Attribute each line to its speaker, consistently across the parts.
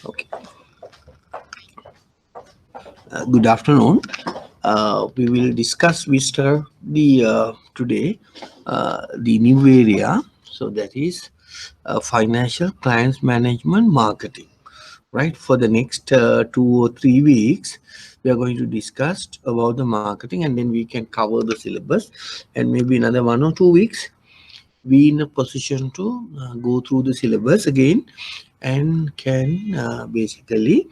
Speaker 1: Okay. Good afternoon. We will discuss Vista the today the new area. So that is financial clients management marketing. Right, for the next 2 or 3 weeks, we are going to discuss about the marketing, and then we can cover the syllabus. And maybe another 1 or 2 weeks, we in a position to go through the syllabus again and can basically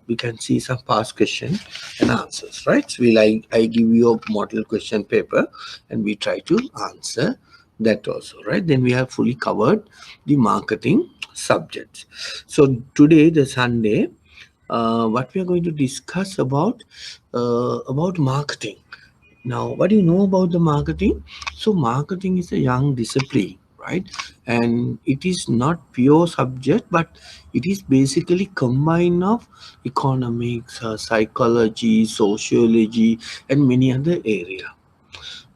Speaker 1: we can see some past question and answers, right? So I give you a model question paper and we try to answer that also, right? Then we have fully covered the marketing subjects. So today, the Sunday, what we are going to discuss about marketing. Now, what do you know about the marketing? So, marketing is a young discipline, right? And it is not pure subject, but it is basically combine of economics, psychology, sociology, and many other area,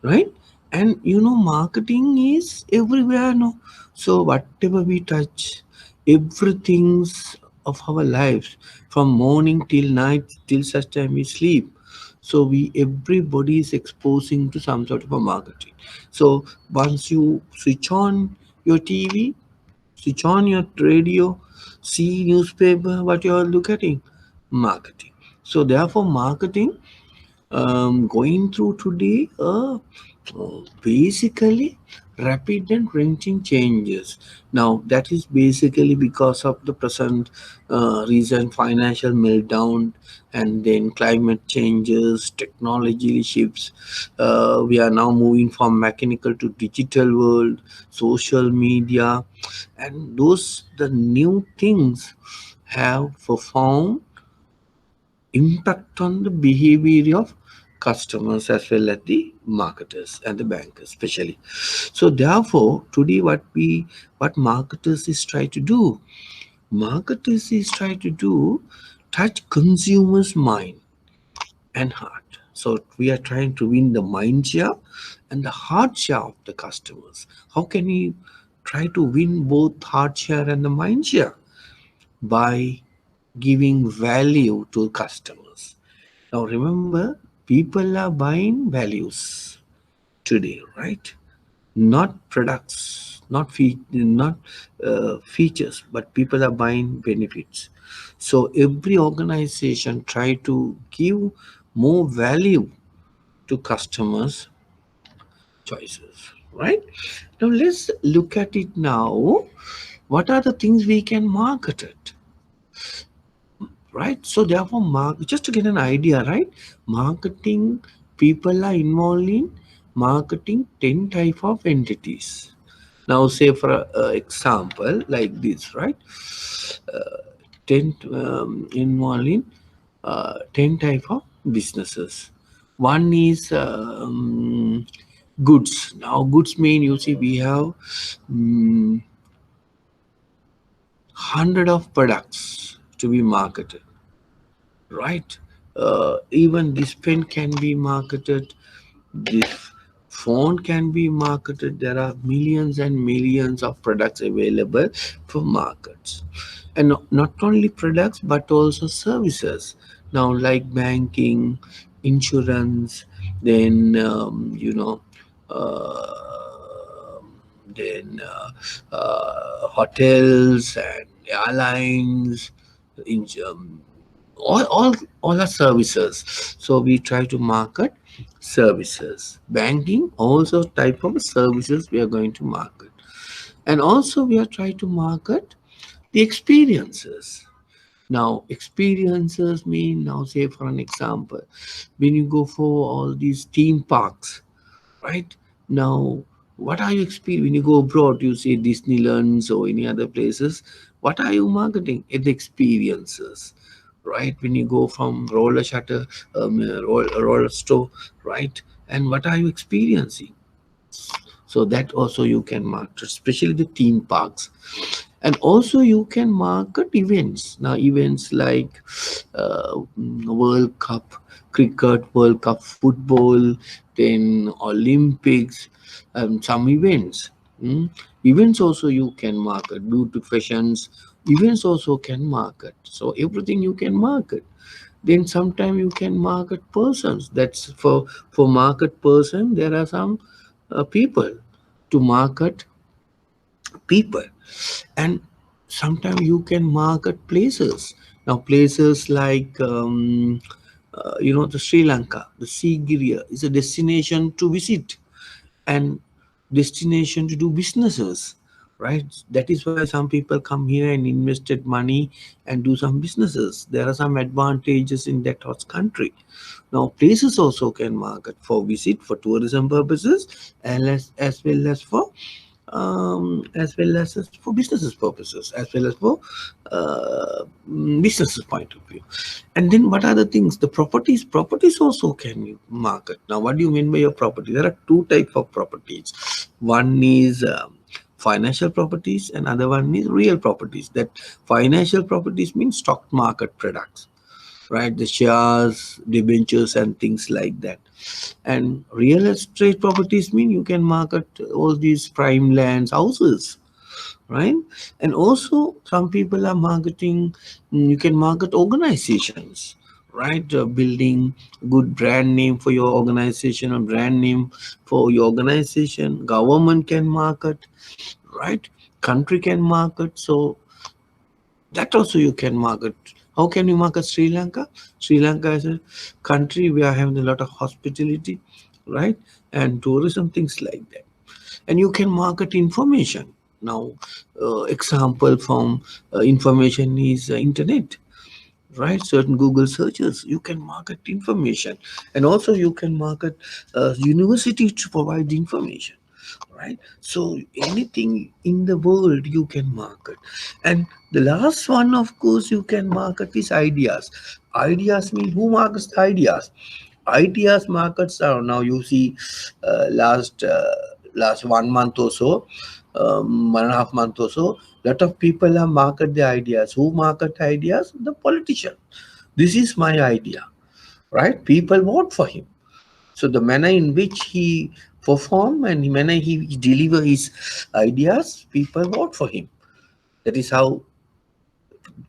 Speaker 1: right? And marketing is everywhere, no? So whatever we touch, everything's of our lives, from morning till night till such time we sleep, so we everybody is exposing to some sort of a marketing. So once you switch on your TV, switch on your radio, see newspaper, what you are looking at, marketing. So therefore marketing going through today basically rapid and wrenching changes. Now that is basically because of the present recent financial meltdown, and then climate changes, technology shifts. We are now moving from mechanical to digital world, social media, and those the new things have profound impact on the behavior of customers as well as the marketers and the bankers especially. So therefore today what marketers is try to do, marketers is try to do touch consumers mind and heart. So we are trying to win the mind share and the heart share of the customers. How can we try to win both heart share and the mind share? By giving value to customers. Now remember, people are buying values today, right? Not products, not features, but people are buying benefits. So every organization try to give more value to customers' choices, right? Now let's look at it now. What are the things we can market it? Right, so therefore just to get an idea, right? Marketing people are involved in marketing 10 type of entities. Now say for example like this, right? 10 involved in 10 type of businesses. One is goods. Now goods mean, you see, we have 100 of products to be marketed, right? Even this pen can be marketed, this phone can be marketed. There are millions and millions of products available for markets, and not only products but also services. Now, like banking, insurance, then uh, hotels and airlines, in, all are services. So we try to market services. Banking also type of services we are going to market, and also we are trying to market the experiences. Now experiences mean, now say for an example, when you go for all these theme parks, right? Now, what are you experiencing when you go abroad? You say Disneylands or any other places. What are you marketing? It's experiences, right? When you go from roller shutter, roller store, right? And what are you experiencing? So that also you can market, especially the theme parks. And also you can market events. Now events like World Cup cricket, World Cup football, then Olympics, some events. Mm. Events also you can market, beauty fashions, Events also can market. So everything you can market. Then sometime you can market persons. That's for market person. There are some people to market people, and sometimes you can market places. Now places like the Sri Lanka, the Sigiriya is a destination to visit and destination to do businesses, right? That is why some people come here and invested money and do some businesses. There are some advantages in that host country. Now places also can market for visit, for tourism purposes, and as well as for businesses purposes, as well as for businesses point of view. And then what are the things? The properties also can you market. Now what do you mean by your property? There are two types of properties. One is financial properties, and other one is real properties. That financial properties means stock market products, right? The shares, debentures, and things like that. And real estate properties mean you can market all these prime lands, houses, right? And also some people are marketing. You can market organizations, right? Building good brand name for your organization, or brand name for your organization. Government can market, right? Country can market. So that also you can market. How can you market Sri Lanka? Sri Lanka is a country where having a lot of hospitality, right? And tourism, things like that. And you can market information. Now, example from information is internet, right? Certain Google searches, you can market information. And also you can market university to provide the information, right? So anything in the world you can market. And the last one, of course, you can market is ideas. Ideas mean who markets the ideas? Ideas markets are now, you see, last 1 month or so, 1.5 months or so, lot of people have market the ideas. Who market ideas? The politician. This is my idea, right? People vote for him. So the manner in which he perform and the manner he deliver his ideas, people vote for him. That is how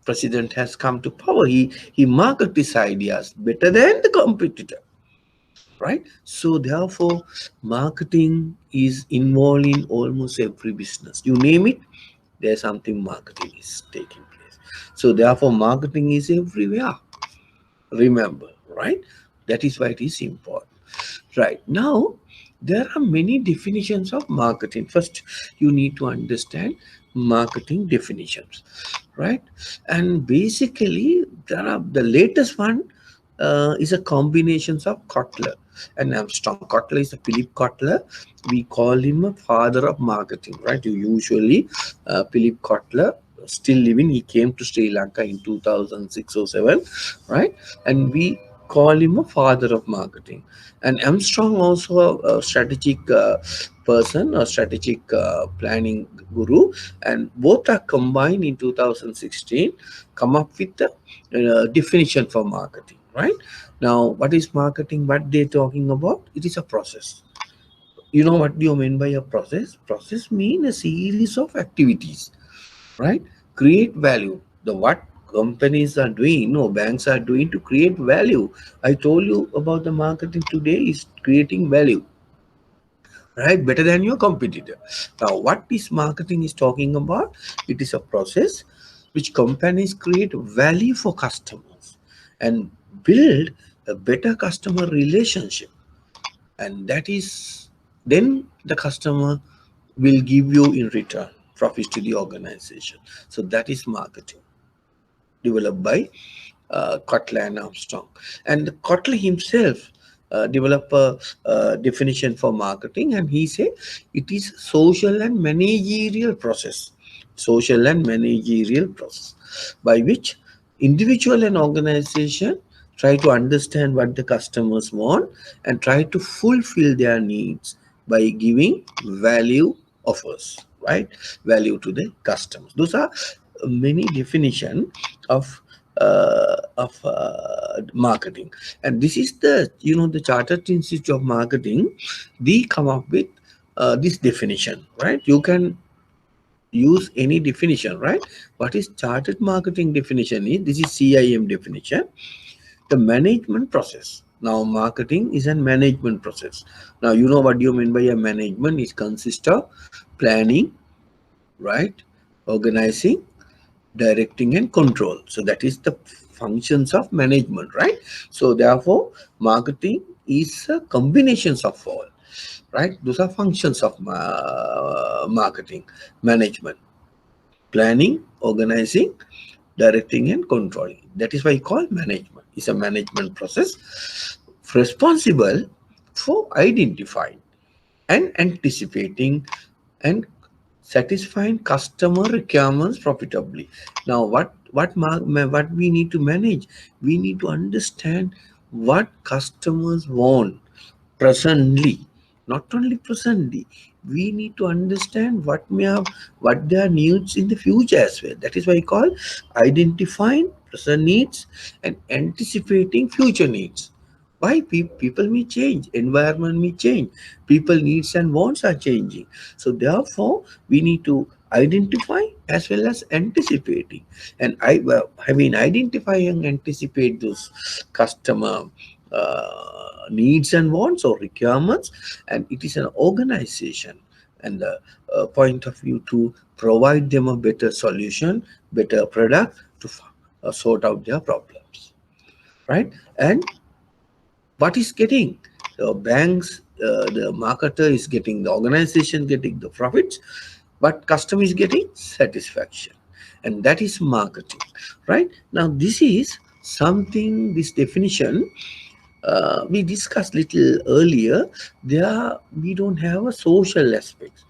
Speaker 1: president has come to power. He market his ideas better than the competitor, right? So therefore, marketing is involved in almost every business. You name it, there's something marketing is taking place. So therefore, marketing is everywhere. Remember, right? That is why it is important. Right now, there are many definitions of marketing. First, you need to understand marketing definitions, right? And basically, there are the latest one is a combinations of Kotler and Armstrong. Kotler is a Philip Kotler. We call him a father of marketing, right? You usually Philip Kotler still living. He came to Sri Lanka in 2006 or 7, right? And we call him a father of marketing. And Armstrong also a strategic person, a strategic planning guru, and both are combined in 2016, come up with the definition for marketing, right? Now, what is marketing? What they're talking about? It is a process. You know what do you mean by a process? Process mean a series of activities, right? Create value. The what companies are doing, no, banks are doing to create value. I told you about the marketing today is creating value, right? Better than your competitor. Now, what this marketing is talking about? It is a process which companies create value for customers and build a better customer relationship, and that is then the customer will give you in return profits to the organization. So that is marketing developed by Kotler and Armstrong. And Kotler himself developed a definition for marketing, and he said it is social and managerial process. Social and managerial process by which individual and organization try to understand what the customers want and try to fulfill their needs by giving value offers, right? Value to the customers. Those are many definition of marketing. And this is the, the Chartered Institute of Marketing. They come up with this definition, right? You can use any definition, right? What is chartered marketing definition is, this is CIM definition, the management process. Now marketing is a management process. Now you know what you mean by a management. It consists of planning, right, organizing, directing and control. So that is the functions of management, right? So therefore marketing is a combinations of all, right? Those are functions of marketing management: planning, organizing, directing and controlling. That is why I call management. It's a management process responsible for identifying and anticipating and satisfying customer requirements profitably. Now what we need to manage? We need to understand what customers want presently, not only presently. We need to understand what their needs in the future as well. That is why I call identifying present needs and anticipating future needs. Why? People may change, environment may change, people needs and wants are changing. So therefore we need to identify as well as anticipating. And I mean identify and anticipate those customer needs and wants or requirements, and it is an organization and the point of view to provide them a better solution, better product to sort out their problems, right? And what is getting the banks, the marketer is getting, the organization getting the profits, but customer is getting satisfaction, and that is marketing, right? Now this is something, this definition we discussed little earlier. There we don't have a social aspect,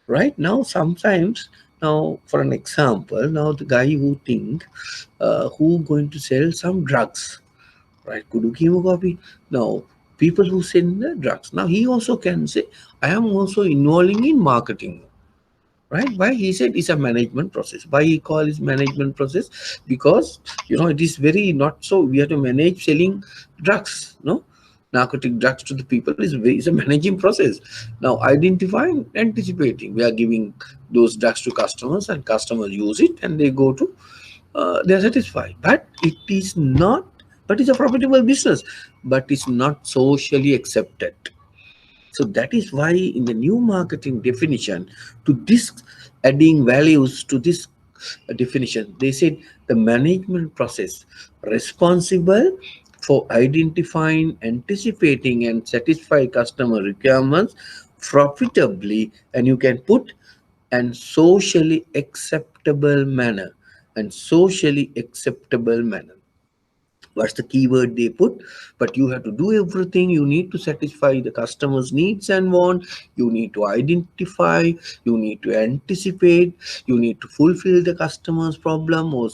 Speaker 1: right? Now sometimes, now for an example, now the guy who think who going to sell some drugs, right? Kudu chemotherapy. Now people who sell the drugs, now he also can say, I am also involving in marketing, right? Why? He said it's a management process. Why he call it management process? Because it is very not so, we have to manage selling drugs, no, narcotic drugs to the people is a managing process. Now identifying, anticipating, we are giving those drugs to customers and customers use it and they go to they are satisfied, but it is not, but it's a profitable business, but it's not socially accepted. So that is why in the new marketing definition, to this, adding values to this definition, they said the management process responsible for identifying, anticipating and satisfy customer requirements profitably, and you can put and socially acceptable manner, and socially acceptable manner. What's the keyword they put? But you have to do everything. You need to satisfy the customer's needs and want. You need to identify, you need to anticipate, you need to fulfill the customer's problem or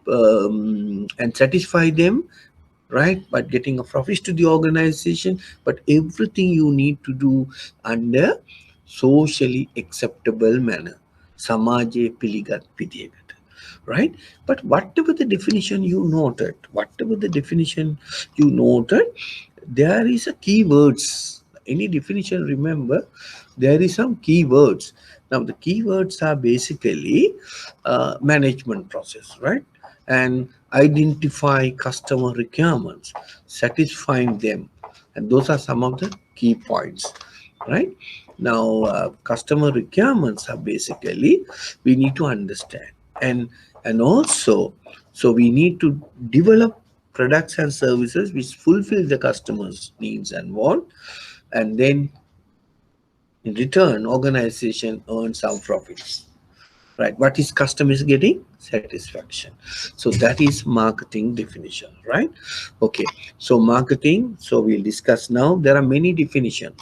Speaker 1: and satisfy them, right? But getting a profit to the organization, but everything you need to do under socially acceptable manner. Samaje piligat pidegat, right? But whatever the definition you noted, there is a keywords. Any definition, remember, there is some keywords. Now the keywords are basically management process, right? And identify customer requirements, satisfying them, and those are some of the key points, right? Now customer requirements are basically, we need to understand, and also, so we need to develop products and services which fulfill the customer's needs and want, and then in return organization earns some profits, right? What is customer is getting? Satisfaction. So that is marketing definition, right? Okay, so marketing, so we'll discuss now. There are many definitions,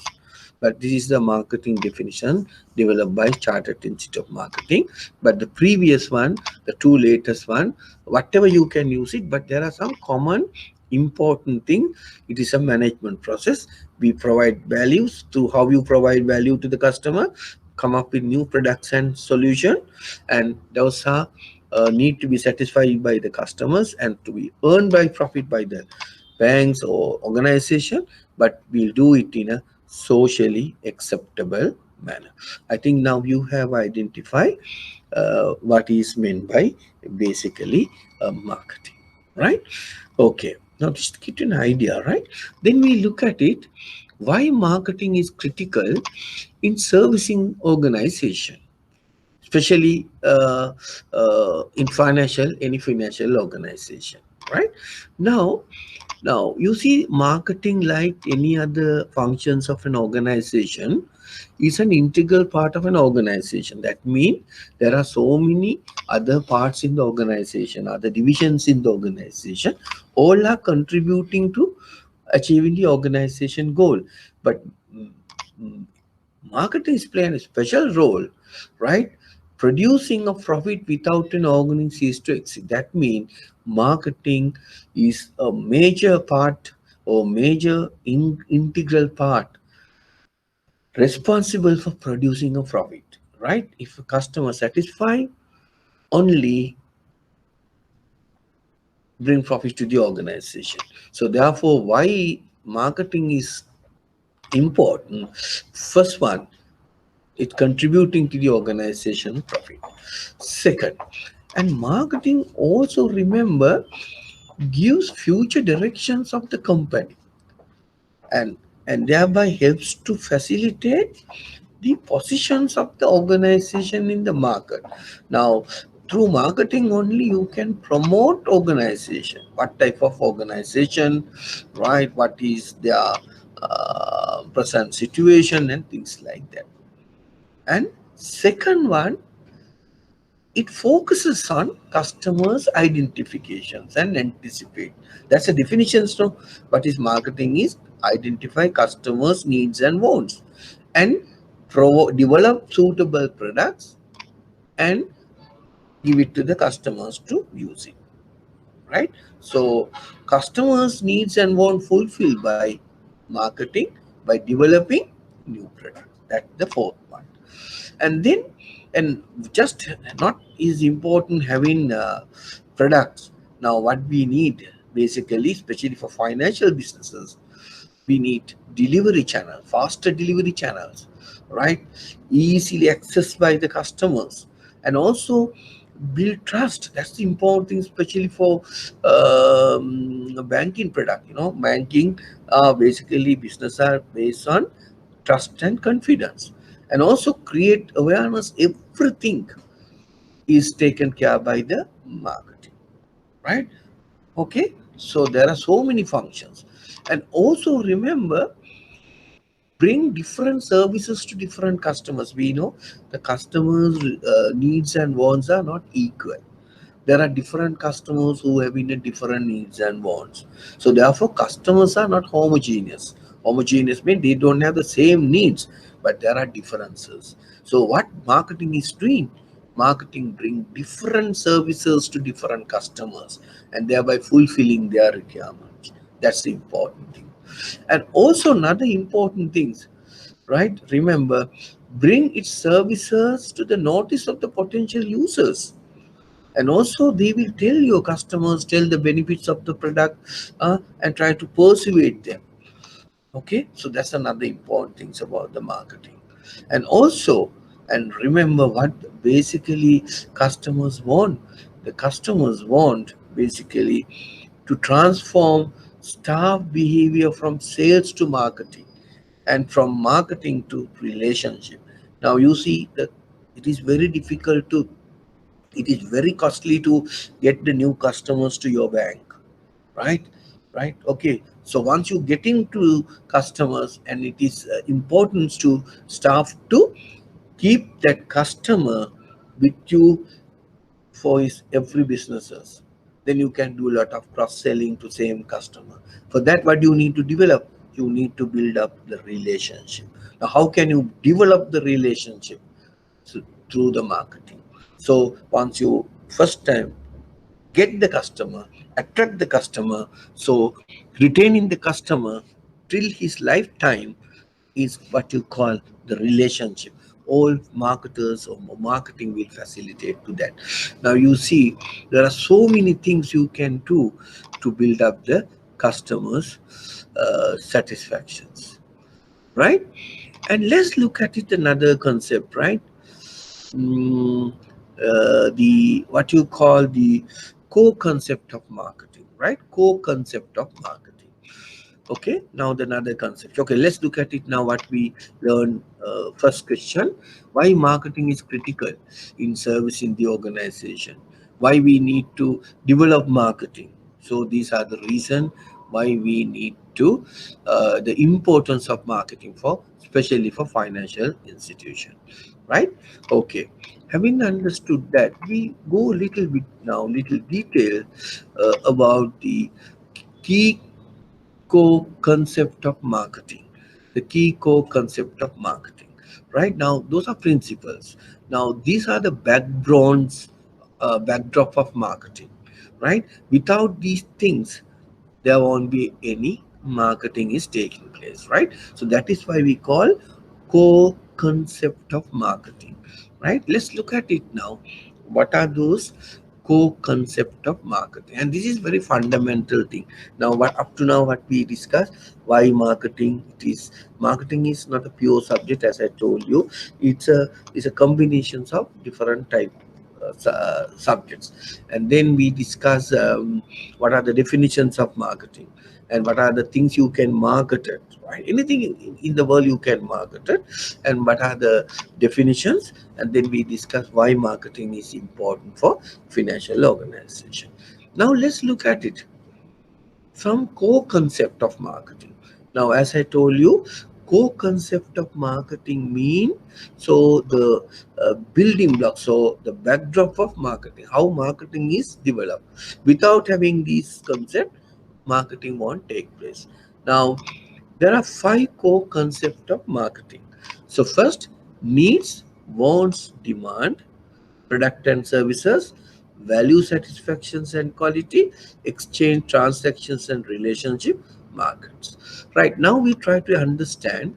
Speaker 1: but this is the marketing definition developed by Chartered Institute of Marketing. But the previous one, the two latest one, whatever you can use it, but there are some common important thing. It is a management process. We provide values through how you provide value to the customer, come up with new products and solution, and those are need to be satisfied by the customers and to be earned by profit by the banks or organization, but we'll do it in a socially acceptable manner. I think now you have identified what is meant by basically marketing, right? Okay, now just get an idea, right? Then we look at it, why marketing is critical in servicing organization, especially in any financial organization, right? Now, you see, marketing, like any other functions of an organization, is an integral part of an organization. That means there are so many other parts in the organization, other divisions in the organization, all are contributing to achieving the organization goal. But mm, marketing is playing a special role, right? Producing a profit without an organization is to exist. That means marketing is a major part or major integral part responsible for producing a profit, right? If a customer satisfied, only bring profit to the organization. So therefore, why marketing is important? First one, it contributing to the organization profit. Second, and marketing also, remember, gives future directions of the company, and thereby helps to facilitate the positions of the organization in the market. Now, through marketing only you can promote organization, what type of organization, right? What is their present situation and things like that. And second one, it focuses on customers identifications and anticipate. That's a definition. So what is marketing is identify customers needs and wants, and develop suitable products and give it to the customers to use it, right? So customers needs and want fulfilled by marketing, by developing new products. That's the fourth one. And then, and just not is important having products. Now what we need basically, especially for financial businesses, we need delivery channel, faster delivery channels, right? Easily accessed by the customers, and also build trust. That's the important thing, especially for banking product. Banking, basically business are based on trust and confidence, and also create awareness. Everything is taken care by the marketing, right? Okay, so there are so many functions. And also remember, bring different services to different customers. We know the customers needs and wants are not equal. There are different customers who have in a different needs and wants. So therefore customers are not homogeneous. Homogeneous means they don't have the same needs, but there are differences. So what marketing is doing, marketing bring different services to different customers, and thereby fulfilling their requirements. That's the important thing. And also another important things, right? Remember, bring its services to the notice of the potential users, and also they will tell your customers, tell the benefits of the product, and try to persuade them. Okay, so that's another important things about the marketing. And also, and remember what basically customers want. The customers want basically to transform staff behavior from sales to marketing, and from marketing to relationship. Now you see that it is very difficult to, it is very costly to get the new customers to your bank, right? Right, okay. So once you get into customers, and it is important to staff to keep that customer with you for his every businesses, then you can do a lot of cross selling to same customer. For that, what you need to develop, you need to build up the relationship. Now how can you develop the relationship? So through the marketing. So once you first time get the customer, attract the customer, so retaining the customer till his lifetime is what you call the relationship. All marketers or marketing will facilitate to that. Now you see, there are so many things you can do to build up the customers satisfactions, right? And let's look at it another concept, right? Mm, the what you call the core concept of marketing, right? Core concept of marketing. Okay, now the another concept. Okay, let's look at it now. What we learn, first question: why marketing is critical in servicing the organization? Why we need to develop marketing? So these are the reason why we need to the importance of marketing for, especially for financial institution, right? Okay, having understood that, we go a little bit now, little detail about the key core concept of marketing. The key core concept of marketing. Right now, those are principles. Now, these are the backgrounds, backdrop of marketing. Right? Without these things, there won't be any marketing is taking place. Right? So that is why we call core concept of marketing. Right? Let's look at it now. What are those core concept of marketing? And this is very fundamental thing. Now, what up to now what we discussed, why marketing? It is marketing is not a pure subject, as I told you. It's a combinations of different type subjects. And then we discuss what are the definitions of marketing, and what are the things you can market it, right? Anything in the world you can market it, and what are the definitions. And then we discuss why marketing is important for financial organization. Now let's look at it, some core concept of marketing. Now, as I told you, core concept of marketing mean, so the building block, so the backdrop of marketing, how marketing is developed. Without having these concept, marketing won't take place. Now, there are five core concept of marketing. So first, needs, wants, demand, product and services, value satisfactions and quality, exchange transactions and relationship, markets. Right now, we try to understand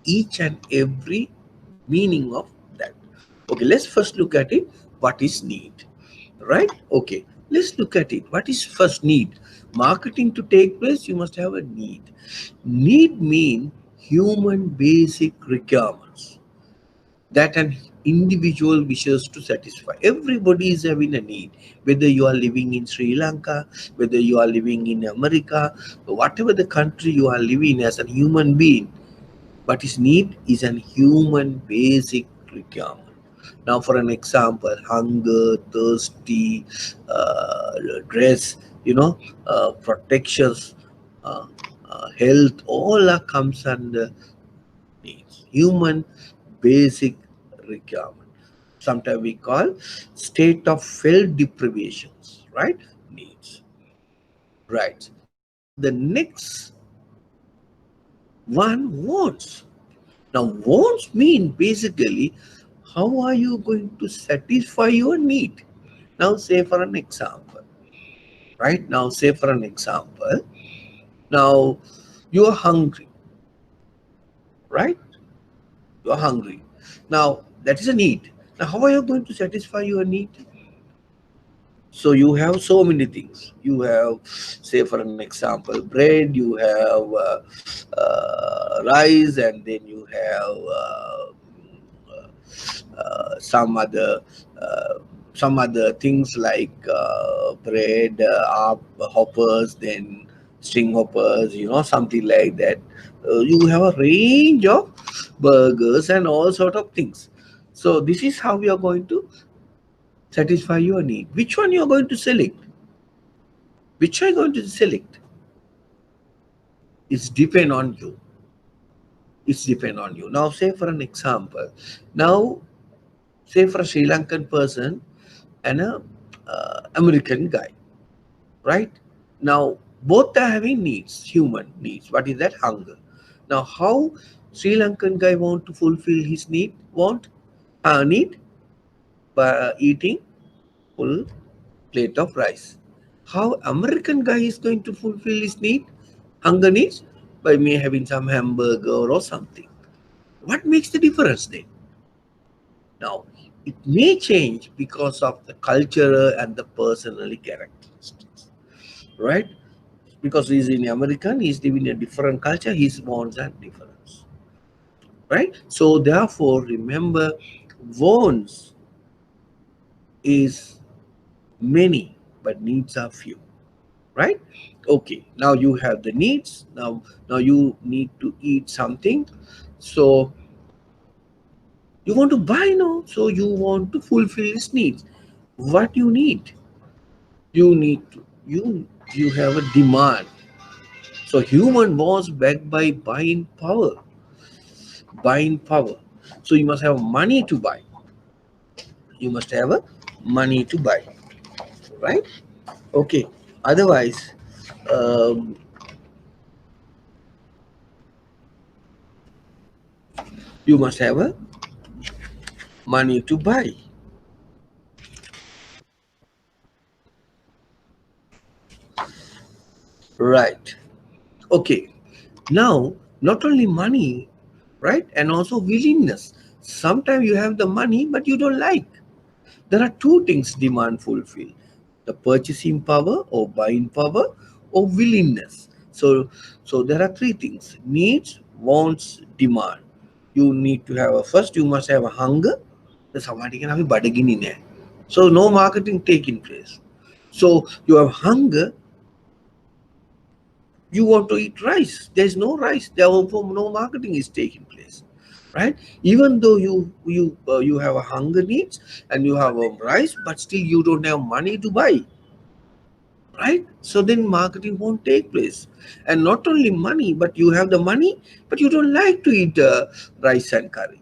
Speaker 1: each and every meaning of that. Okay, let's first look at it. What is need? Right? Okay, let's look at it. What is first need? Marketing to take place, you must have a need. Need mean human basic requirements that an individual wishes to satisfy. Everybody is having a need, whether you are living in Sri Lanka, whether you are living in America, whatever the country you are living as a human being. What is need is an human basic requirement. Now, for an example, hunger, thirsty, dress, protections, uh, health, all are comes under needs. Human basic requirement. Sometimes we call state of felt deprivations, right? Needs. Right. Now the next one, wants. Now wants mean basically how are you going to satisfy your need? Now say for an example, right? Now say for an example, now you are hungry, right? You are hungry. Now that is a need. Now how are you going to satisfy your need? So you have so many things. You have, say for an example, bread. You have rice, and then you have some other uh, things like bread, hoppers, then string hoppers. Something like that. You have a range of burgers and all sort of things. So this is how we are going to satisfy your need. Which one you are going to select? Which are you going to select? It's depend on you. It's depend on you. Now, say for an example. Now, say for a Sri Lankan person and a American guy, right? Now, both are having needs, human needs. What is that? Hunger. Now, how Sri Lankan guy want to fulfill his need by eating full plate of rice. How American guy is going to fulfill his hunger needs, by me having some hamburger or something. What makes the difference then? Now, it may change because of the cultural and the personality characteristics, right? Because he's in American, he's living in a different culture, his wants are different. right? So therefore, remember, wants is many, but needs are few, right? Okay, now you have the needs. Now you need to eat something, so you want to buy now, so you want to fulfill his needs. What you need? You need to, you have a demand. So human was backed by buying power. So you must have money to buy. You must have a money to buy, right? Okay. Otherwise, um, you must have a money to buy, right? Okay. Now, not only money, right, and also willingness. Sometimes you have the money, but you don't like. There are two things demand fulfill: the purchasing power or buying power or willingness. So there are three things: needs, wants, demand. You need to have a first, you must have a hunger. The somebody can have a badagin in there. So no marketing taking place. So you have hunger, you want to eat rice. There's no rice. Therefore, no marketing is taking place, right? Even though you have a hunger needs and you have a rice, but still you don't have money to buy, right? So then marketing won't take place. And not only money, but you have the money, but you don't like to eat rice and curry.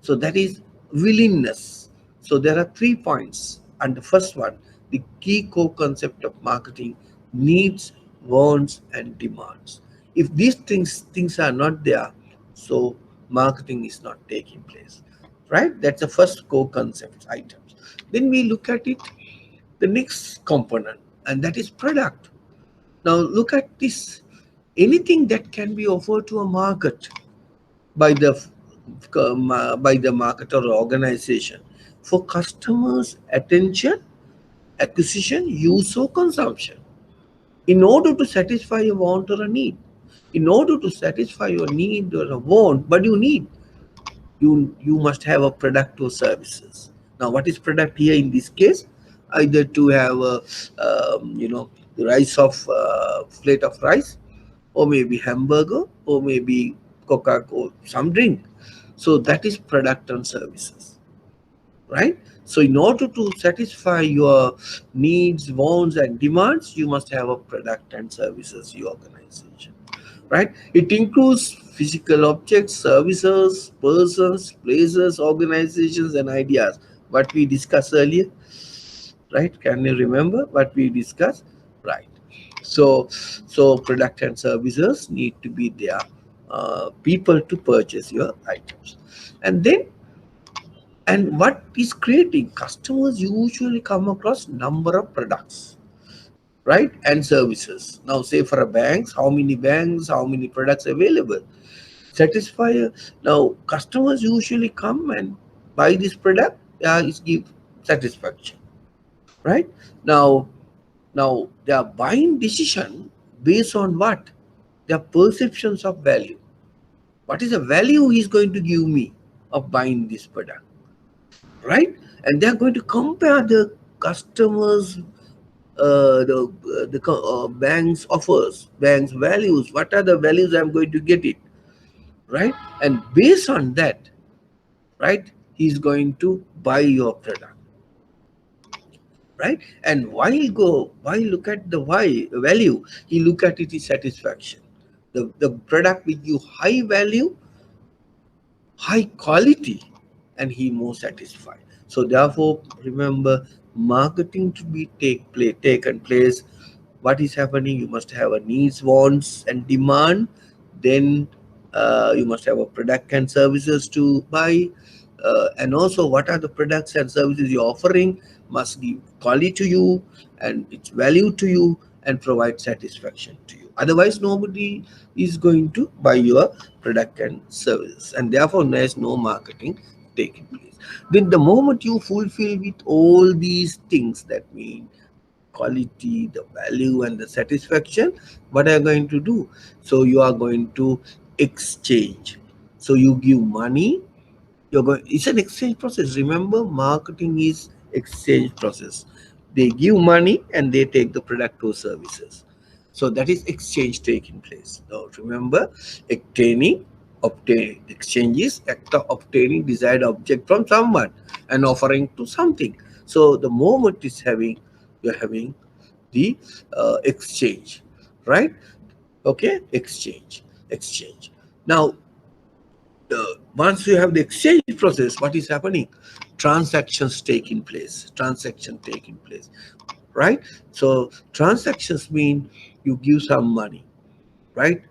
Speaker 1: So that is willingness. So there are 3 points. And the first one, the key core concept of marketing: needs, wants, and demands. If these things are not there, so marketing is not taking place. Right? That's the first core concept items. Then we look at it, the next component, and that is product. Now look at this. Anything that can be offered to a market by the by the marketer or organization for customers' attention, acquisition, use, or consumption, in order to satisfy a want or a need. In order to satisfy your need or a want, but you must have a product or services. Now, what is product here in this case? Either to have a the rice of plate of rice, or maybe hamburger, or maybe Coca-Cola, some drink. So that is product and services, right? So in order to satisfy your needs, wants, and demands, you must have a product and services, your organization, right? It includes physical objects, services, persons, places, organizations, and ideas. What we discussed earlier, right? Can you remember what we discussed? Right. So product and services need to be there. People to purchase your items, and then, and what is creating, customers usually come across number of products, right, and services. Now say for a banks, how many products available, satisfy. Now customers usually come and buy this product, it give satisfaction, right? Now their buying decision based on what, their perceptions of value. What is the value he's going to give me of buying this product, right? And they're going to compare the customers, bank's offers, bank's values. What are the values I'm going to get it, right? And based on that, right, he's going to buy your product, right? And why look at the why value? He look at it is satisfaction. The product with you high value, high quality, and he more satisfied. So therefore, remember, marketing to be taken place. What is happening? You must have a needs, wants, and demand. Then you must have a product and services to buy. And also, what are the products and services you're offering? Must give quality to you, and its value to you, and provide satisfaction to you. Otherwise, nobody is going to buy your product and services, and therefore there's no marketing taking place. Then the moment you fulfill with all these things, that mean quality, the value, and the satisfaction, what are you going to do? So you are going to exchange. So you give money, you're going, it's an exchange process. Remember, marketing is exchange process. They give money and they take the product or services. So that is exchange taking place. Now remember, obtain exchange is act of obtaining desired object from someone and offering to something. So the moment is having, you're having the exchange, right? Okay, exchange. Now once you have the exchange process, what is happening? Transaction taking place, right? So transactions mean you give some money, right?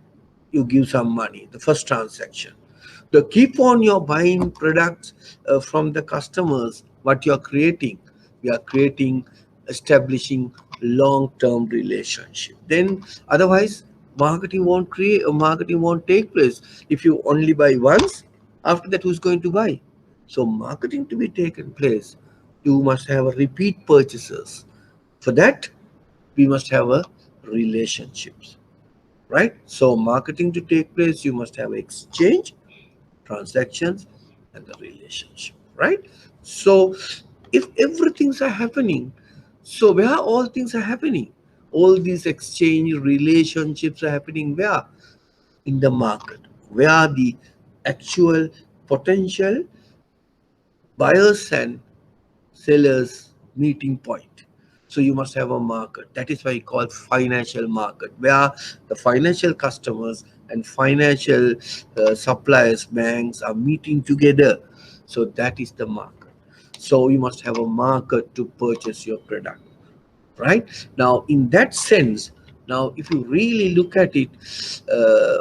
Speaker 1: You give some money, the first transaction. The keep on you're buying products from the customers, what you're creating, we are creating, establishing long-term relationship. Then otherwise marketing won't take place. If you only buy once, after that who's going to buy? So marketing to be taken place, you must have a repeat purchases. For that, we must have a relationships, right? So marketing to take place, you must have exchange, transactions, and the relationship, right? So if everything's are happening, so where all things are happening, all these exchange relationships are happening where? In the market, where the actual potential buyers and sellers meeting point. So you must have a market. That is why you call financial market, where the financial customers and financial suppliers, banks are meeting together. So that is the market. So you must have a market to purchase your product, right? Now, in that sense, now if you really look at it,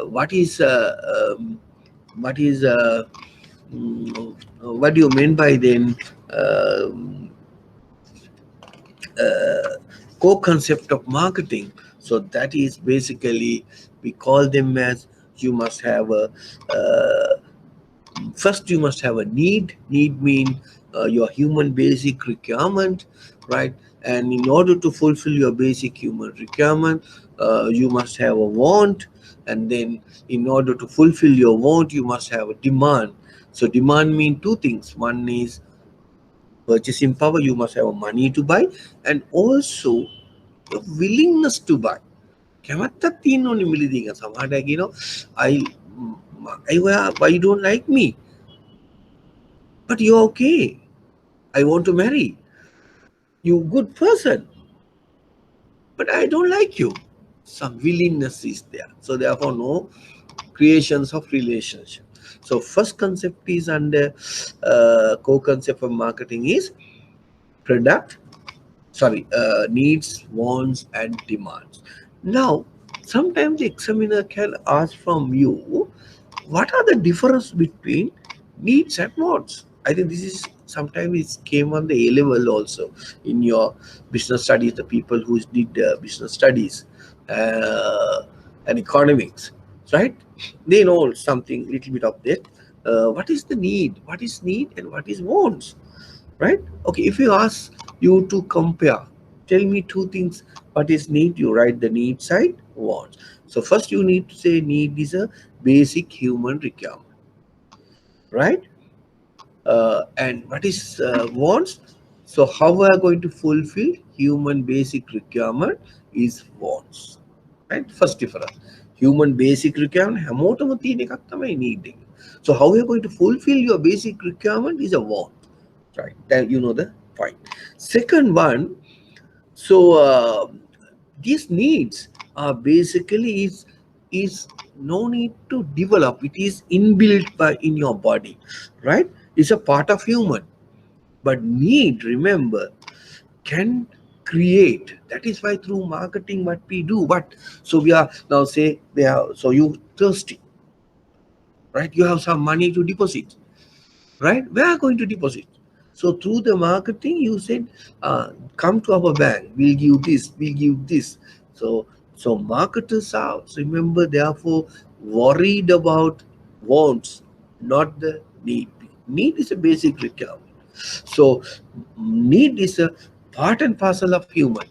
Speaker 1: what is what is what do you mean by then? um core concept of marketing. So that is basically, we call them as, you must have a first you must have a need mean your human basic requirement, right? And in order to fulfill your basic human requirement, you must have a want. And then in order to fulfill your want, you must have a demand. So demand mean two things. One is purchasing power, you must have money to buy, and also the willingness to buy. කැමැත්තක් තියෙන්න ඕනේ මිලදී ගන්න. සමහරට කියනවා why you don't like me, but you're okay, I want to marry you, good person, but I don't like you. Some willingness is there, so therefore no creations of relationship. So first concept is under co-concept of marketing is product, sorry, needs, wants, and demands. Now, sometimes the examiner can ask from you, what are the difference between needs and wants? I think this is sometimes it came on the A level also in your business studies. The people who did business studies and economics, right? They know something little bit of that. What is the need? What is need and what is wants? Right? Okay, if you ask you to compare, tell me two things. What is need? You write the need side, wants. So first you need to say need is a basic human requirement, right? And what is wants? So how we are going to fulfill human basic requirement is wants, right? First difference. Human basic requirement හැමෝටම තියෙන එකක් තමයි need එක. So how we are going to fulfill your basic requirement is a want, right? That you know the point. Second one, so these needs are basically is no need to develop. It is inbuilt by in your body, right? It's a part of human. But need, remember, can create. That is why through marketing what we do. But so we are now say they are, so you thirsty, right? You have some money to deposit, right? Where are going to deposit? So through the marketing, you said, come to our bank. We'll give this. We'll give this. So marketers are, remember, therefore worried about wants, not the need. Need is a basic requirement. So need is a part and parcel of human,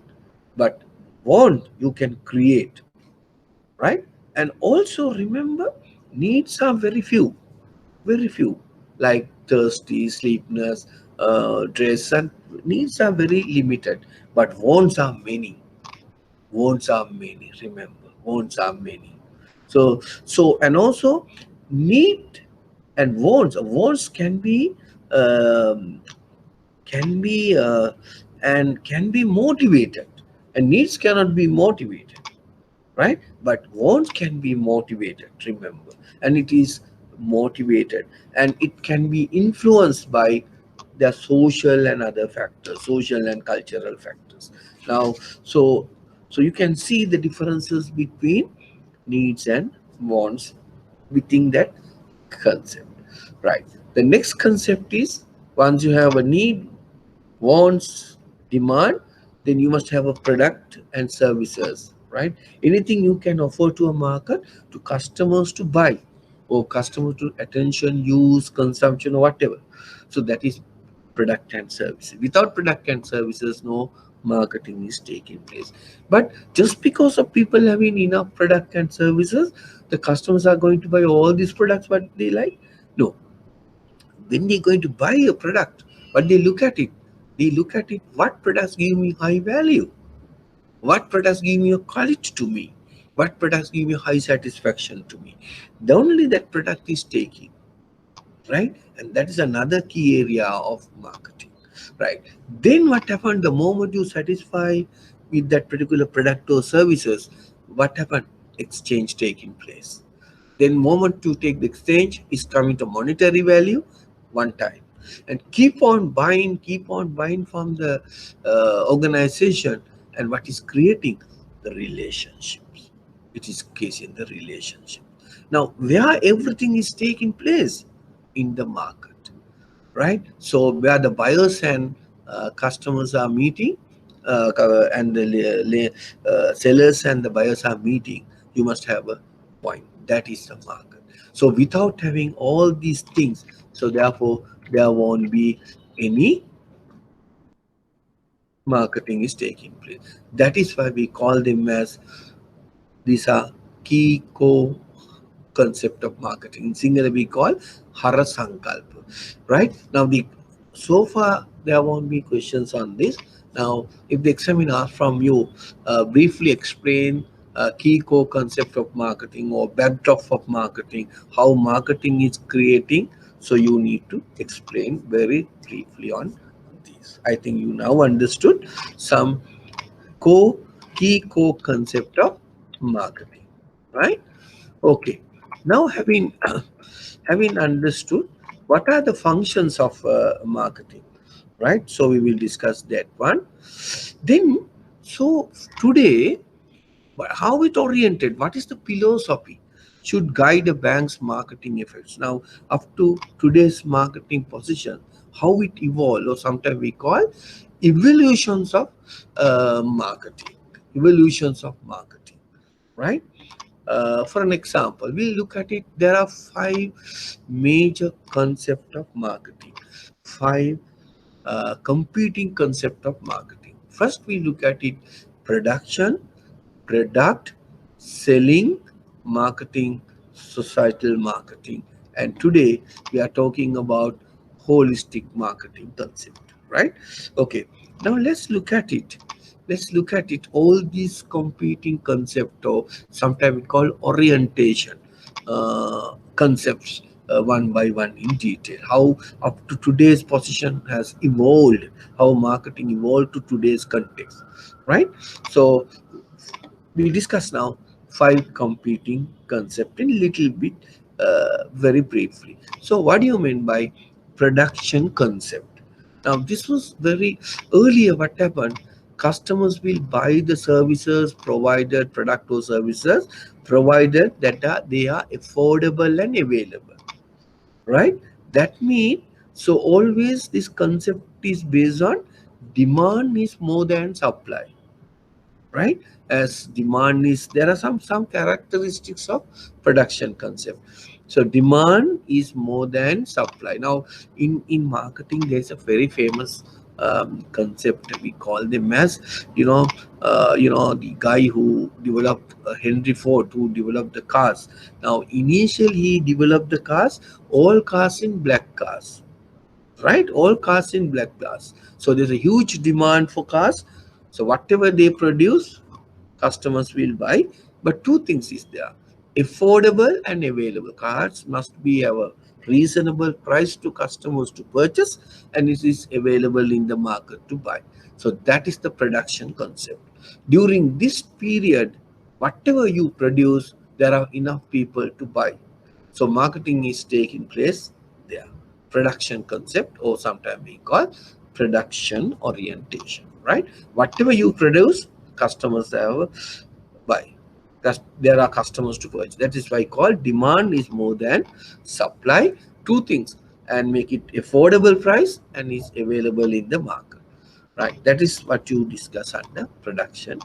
Speaker 1: but want you can create, right? And also remember, needs are very few. Very few, like thirsty, sleepiness, dress, and needs are very limited, but wants are many. Wants are many. Remember, wants are many. So and also need and wants um, can be and can be motivated, and needs cannot be motivated, right? But wants can be motivated, remember, and it is motivated, and it can be influenced by the social and other factors, social and cultural factors. Now, so so you can see the differences between needs and wants within that concept, right? The next concept is, once you have a need, wants, demand, then you must have a product and services, right? Anything you can offer to a market, to customers to buy, or customers to attention, use, consumption, or whatever. So that is product and services. Without product and services, no marketing is taking place. But just because of people having enough product and services, the customers are going to buy all these products what they like? No. When they're going to buy a product, but they look at it, what products give me high value, what products give me a quality to me, what products give me high satisfaction to me. The only that product is taking, right? And that is another key area of marketing, right? Then what happened, the moment you satisfy with that particular product or services, what happened? Exchange taking place. Then moment to take the exchange is coming to monetary value one time, and keep on buying from the organization, and what is creating the relationships. It is case in the relationship. Now, where everything is taking place in the market, right? So where the buyers and customers are meeting, and the sellers and the buyers are meeting, you must have a point. That is the market. So without having all these things, so therefore there won't be any marketing is taking place. That is why we call them as, these are key core concept of marketing. In Sinhala we call Hara Sankalpa. Right? Now the so far there won't be questions on this. Now if the examiner asks from you, briefly explain key core concept of marketing or backdrop of marketing, how marketing is creating, so you need to explain very briefly on this. I think you now understood some core key core concept of marketing, right? Okay. Now having having understood what are the functions of marketing, right? So we will discuss that one. Then, so today, how it oriented? What is the philosophy? Should guide a bank's marketing efforts. Now, up to today's marketing position, how it evolved, or sometimes we call evolutions of marketing. Evolutions of marketing, right? For an example, we'll look at it. There are five major concepts of marketing, five competing concept of marketing. First, we look at it: production, product, selling, marketing, societal marketing. And today we are talking about holistic marketing concept, right? Okay, now let's look at it. Let's look at it. All these competing concept, or sometimes we call orientation concepts, one by one in detail. How up to today's position has evolved, how marketing evolved to today's context, right? So we'll discuss now five competing concept in little bit, very briefly. So what do you mean by production concept? Now this was very earlier. What happened? Customers will buy the services provided, product or services provided that they are affordable and available, right? That means, so always this concept is based on demand is more than supply, right? As demand is, there are some characteristics of production concept. So demand is more than supply. Now in marketing there's a very famous concept. We call them as, the guy who developed Henry Ford, who developed the cars. Now, initially he developed the cars, all cars in black cars, right? All cars in black cars. So there's a huge demand for cars. So whatever they produce, customers will buy. But two things is there: affordable and available. Cars must be a reasonable price to customers to purchase, and it is available in the market to buy. So that is the production concept. During this period, whatever you produce, there are enough people to buy. So marketing is taking place there. Production concept, or sometimes we call production orientation, right? Whatever you produce, customers have buy. There are customers to purchase. That is why called demand is more than supply. Two things, and make it affordable price and is available in the market. Right. That is what you discuss under production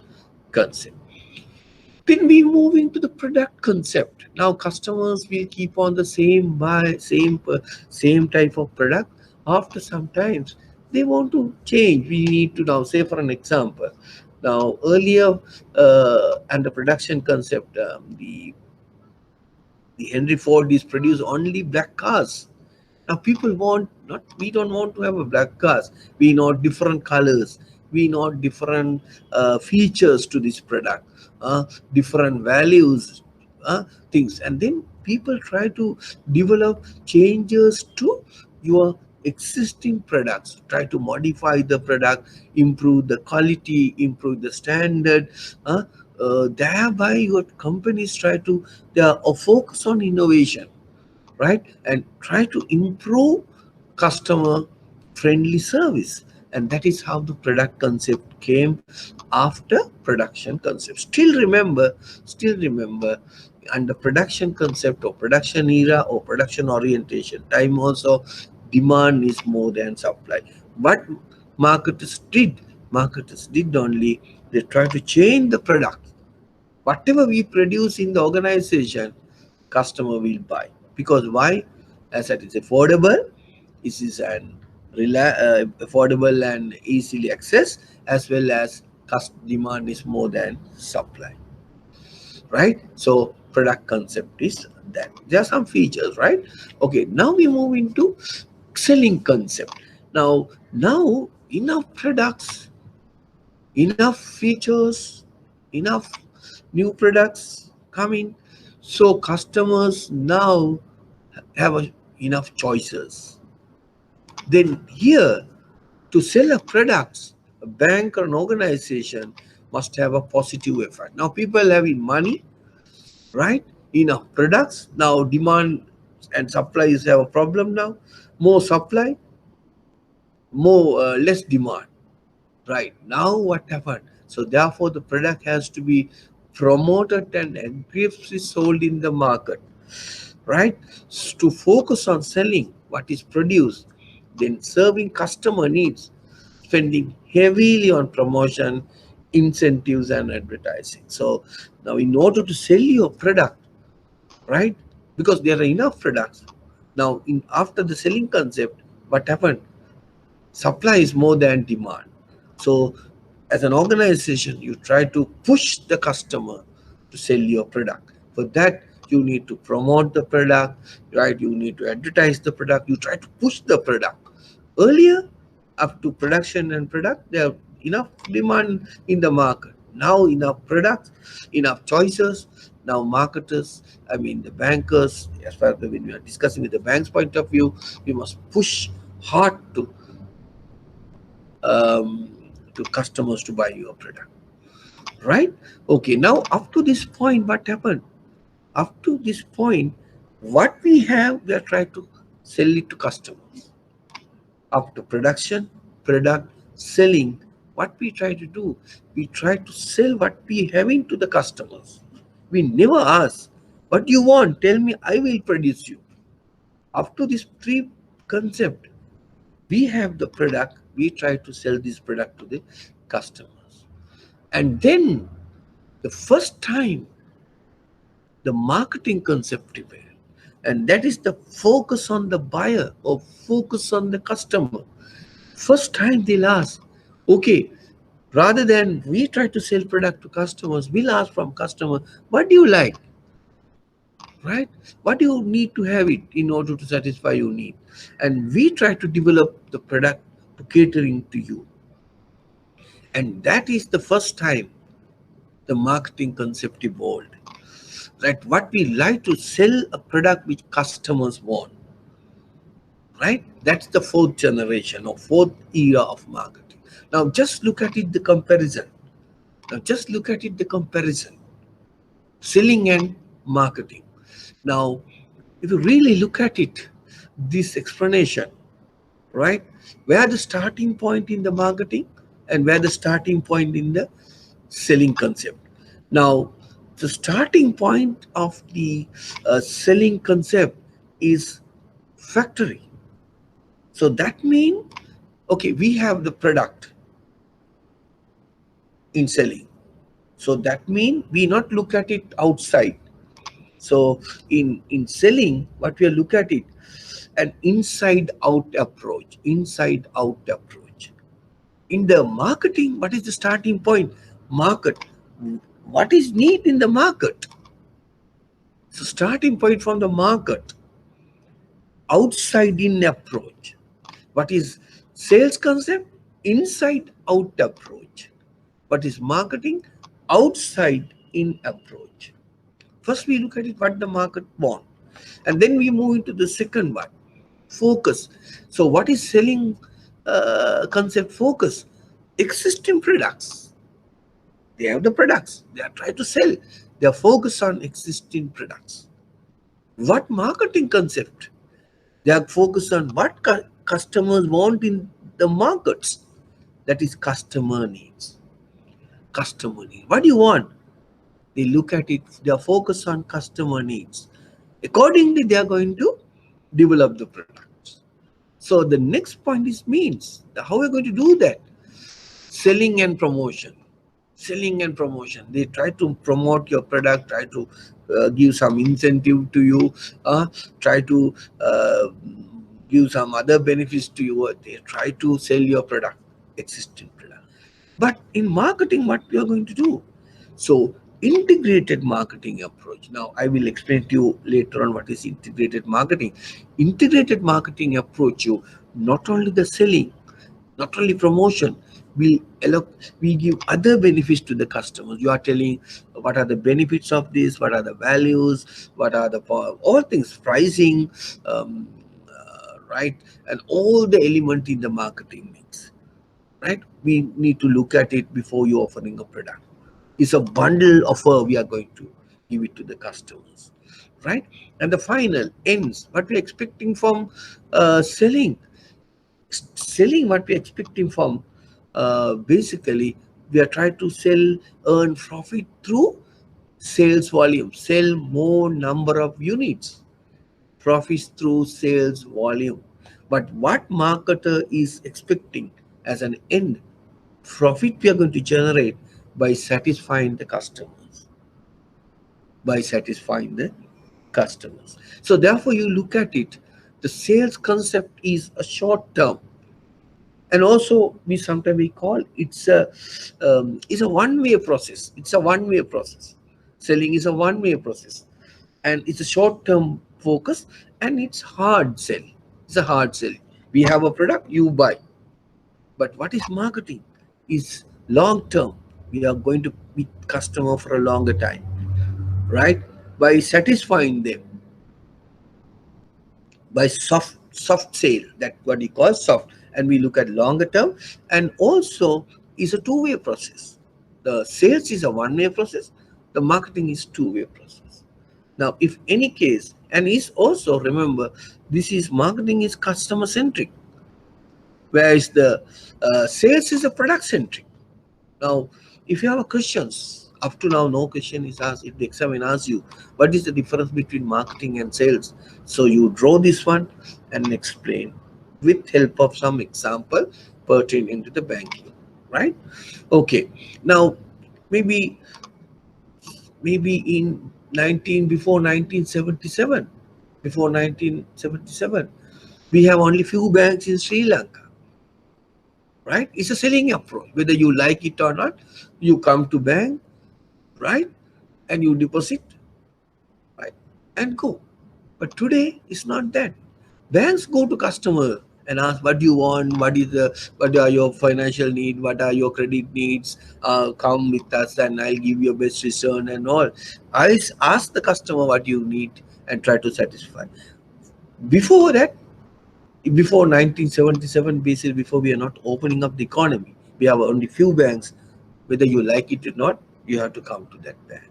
Speaker 1: concept. Then we move into the product concept. Now customers will keep on the same type of product. After some times they want to change. We need to now say, for an example, now earlier, and the production concept, the Henry Ford is produced only black cars. Now people want not, we don't want to have a black cars. We want different colors. We want different features to this product, different values, things, and then people try to develop changes to your existing products. Try to modify the product, improve the quality, improve the standard. Thereby, your companies try to focus on innovation, right? And try to improve customer friendly service. And that is how the product concept came after production concept. Still remember, under production concept or production era or production orientation time also, demand is more than supply. But marketers did only, they try to change the product. Whatever we produce in the organization, customer will buy. Because why? As it is affordable, it is affordable and easily accessed, as well as demand is more than supply, right? So product concept is that. There are some features, right? Okay, now we move into selling concept. Now enough products, enough features, enough new products coming. So customers now have enough choices. Then here, to sell a product, a bank or an organization must have a positive effect. Now people having money, right? Enough products. Now demand and supply is have a problem now. More supply, less demand. Right. Now what happened? So therefore the product has to be promoted and aggressively sold in the market, right? To focus on selling what is produced, then serving customer needs, spending heavily on promotion, incentives, and advertising. So now in order to sell your product, right? Because there are enough products. Now in after the selling concept, what happened? Supply is more than demand. So as an organization, you try to push the customer to sell your product. For that, you need to promote the product, right? You need to advertise the product. You try to push the product. Earlier, up to production and product, there are enough demand in the market. Now enough products, enough choices. Now marketers, I mean the bankers, as far as when we are discussing with the bank's point of view, we must push hard to customers to buy your product, right? Okay, now up to this point, what happened? Up to this point, what we have, we are trying to sell it to customers. After production, product, selling, what we try to do, we try to sell what we having to the customers. We never ask, what do you want? Tell me, I will produce you. Up to this three concept, we have the product, we try to sell this product to the customers. And then the first time, the marketing concept prevailed. And that is the focus on the buyer or focus on the customer. First time they'll ask, okay, rather than we try to sell product to customers, we'll ask from customer, what do you like? Right? What do you need to have it in order to satisfy your need? And we try to develop the product to catering to you. And that is the first time the marketing concept evolved. Right? What we like to sell a product which customers want. Right? That's the fourth generation or fourth era of marketing. Now just look at it the comparison. Now just look at it the comparison. Selling and marketing. Now, if you really look at it, this explanation, right? Where the starting point in the marketing and where the starting point in the selling concept. Now, the starting point of the selling concept is factory. So that means, okay, we have the product in selling. So that means we not look at it outside. So in selling, what we are look at it, an inside out approach. Inside out approach. In the marketing, what is the starting point? Market. What is need in the market? So starting point from the market. Outside in approach. What is sales concept? Inside out approach. What is marketing? Outside in approach. First we look at it what the market want. And then we move into the second one. Focus. So what is selling concept? Focus? Existing products. They have the products. They are trying to sell. They are focused on existing products. What marketing concept? They are focused on what customers want in the markets. That is customer needs. Customer needs. What do you want? They look at it. They are focused on customer needs. Accordingly, they are going to develop the products. So the next point is means. How are we going to do that? Selling and promotion. Selling and promotion. They try to promote your product, try to give some incentive to you, try to give some other benefits to you. They try to sell your product, existing product. But in marketing, what we are going to do? So integrated marketing approach. Now I will explain to you later on what is integrated marketing. Integrated marketing approach, you not only the selling, not only promotion, we give other benefits to the customers. You are telling what are the benefits of this, what are the values, what are the all things, pricing, right, and all the element in the marketing mix. Right, we need to look at it before you offering a product. It's a bundle offer we are going to give it to the customers, right? And the final ends what we're expecting from selling. What we're expecting from basically we are trying to sell, earn profit through sales volume, sell more number of units, profits through sales volume. But what marketer is expecting as an end profit we are going to generate by satisfying the customers, by satisfying the customers. So therefore you look at it, the sales concept is a short term, and also we sometimes we call it's a one-way process. It's a one-way process. Selling is a one-way process, and it's a short-term focus, and it's hard sell. It's a hard sell. We have a product, you buy. But what is marketing? Is long-term. We are going to be customer for a longer time, right? By satisfying them, by soft sale, that what you call soft, and we look at longer term, and also is a two-way process. The sales is a one-way process, the marketing is two-way process. Now if any case, and is also remember, this is marketing is customer centric, whereas the sales is a product centric. Now if you have a questions, up to now no question is asked. If the examiner asks you what is the difference between marketing and sales, so you draw this one and explain with help of some example pertaining to the banking, right? Okay, now maybe in 1977, before 1977 we have only few banks in Sri Lanka. right? It's a selling approach. Whether you like it or not, you come to bank, right, and you deposit, right, and go. But today it's not that. Banks go to customer and ask what do you want, what are your financial need, what are your credit needs. Come with us and I'll give you a best return and all. Ask the customer what you need and try to satisfy. Before that, before 1977, basically before we are not opening up the economy, we have only few banks. Whether you like it or not, you have to come to that bank,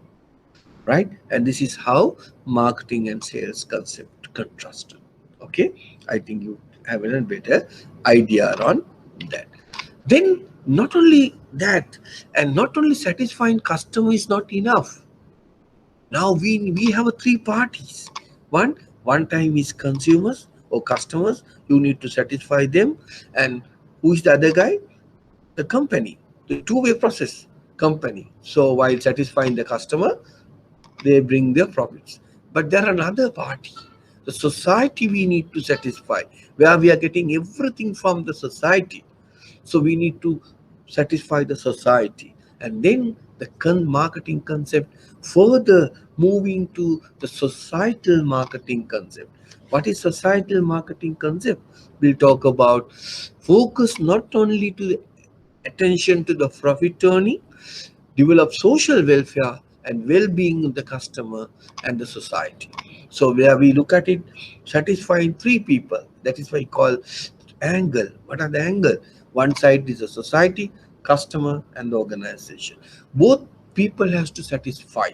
Speaker 1: right? And this is how marketing and sales concept contrasted. Okay, I think you have a better idea on that. Then not only that, and not only satisfying customer is not enough. Now we have a three parties. One time is consumers or customers. You need to satisfy them, and who is the other guy? The company. The two-way process. Company. So while satisfying the customer, they bring their profits. But there are another party, the society we need to satisfy, where we are getting everything from the society. So we need to satisfy the society. And then the marketing concept further moving to the societal marketing concept. What is societal marketing concept? We'll talk about focus not only to the attention to the profit earning, develop social welfare and well-being of the customer and the society. So where we look at it, satisfying three people, that is why we call angle. What are the angle? One side is the society, customer and the organization. Both people has to satisfy,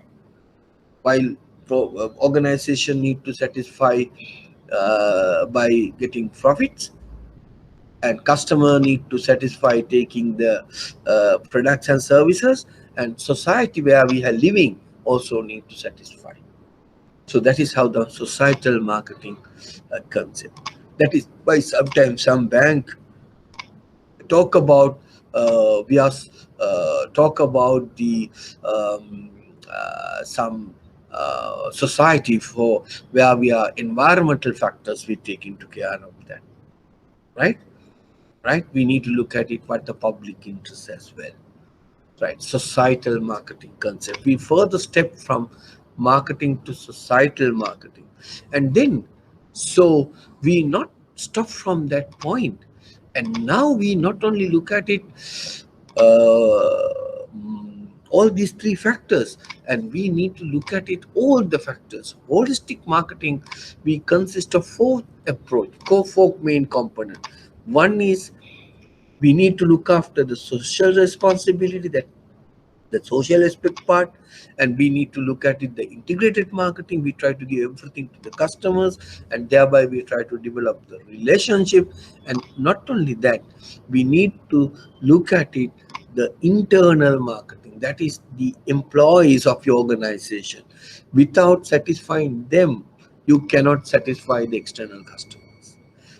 Speaker 1: while organization need to satisfy by getting profits, and customer need to satisfy taking the products and services, and society where we are living also need to satisfy. So that is how the societal marketing concept. That is why sometimes some bank talk about we are talk about the some society for where we are environmental factors we take into care of that, right? Right, we need to look at it what the public interest as well, right? Societal marketing concept, we further step from marketing to societal marketing. And then so we not stop from that point, and now we not only look at it all these three factors, and we need to look at it all the factors. Holistic marketing, we consist of four approach, four main component. One is we need to look after the social responsibility, that the social aspect part, and we need to look at it the integrated marketing. We try to give everything to the customers, and thereby we try to develop the relationship. And not only that, we need to look at it the internal marketing, that is the employees of your organization. Without satisfying them, you cannot satisfy the external customers.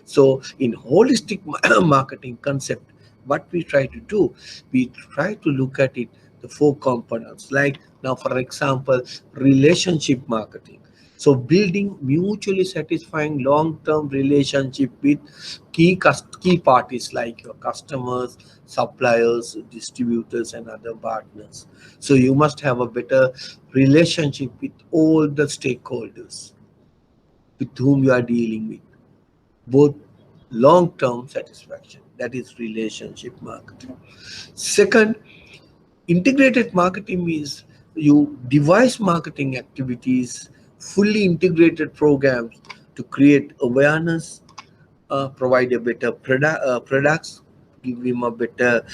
Speaker 1: So in holistic marketing concept, what we try to do, we try to look at it the four components. Like now, for example, relationship marketing. So building mutually satisfying long-term relationship with key parties like your customers, suppliers, distributors, and other partners. So you must have a better relationship with all the stakeholders with whom you are dealing with, both long-term satisfaction. That is relationship marketing. Second, integrated marketing means you devise marketing activities, fully integrated programs to create awareness, provide a better products, give him a better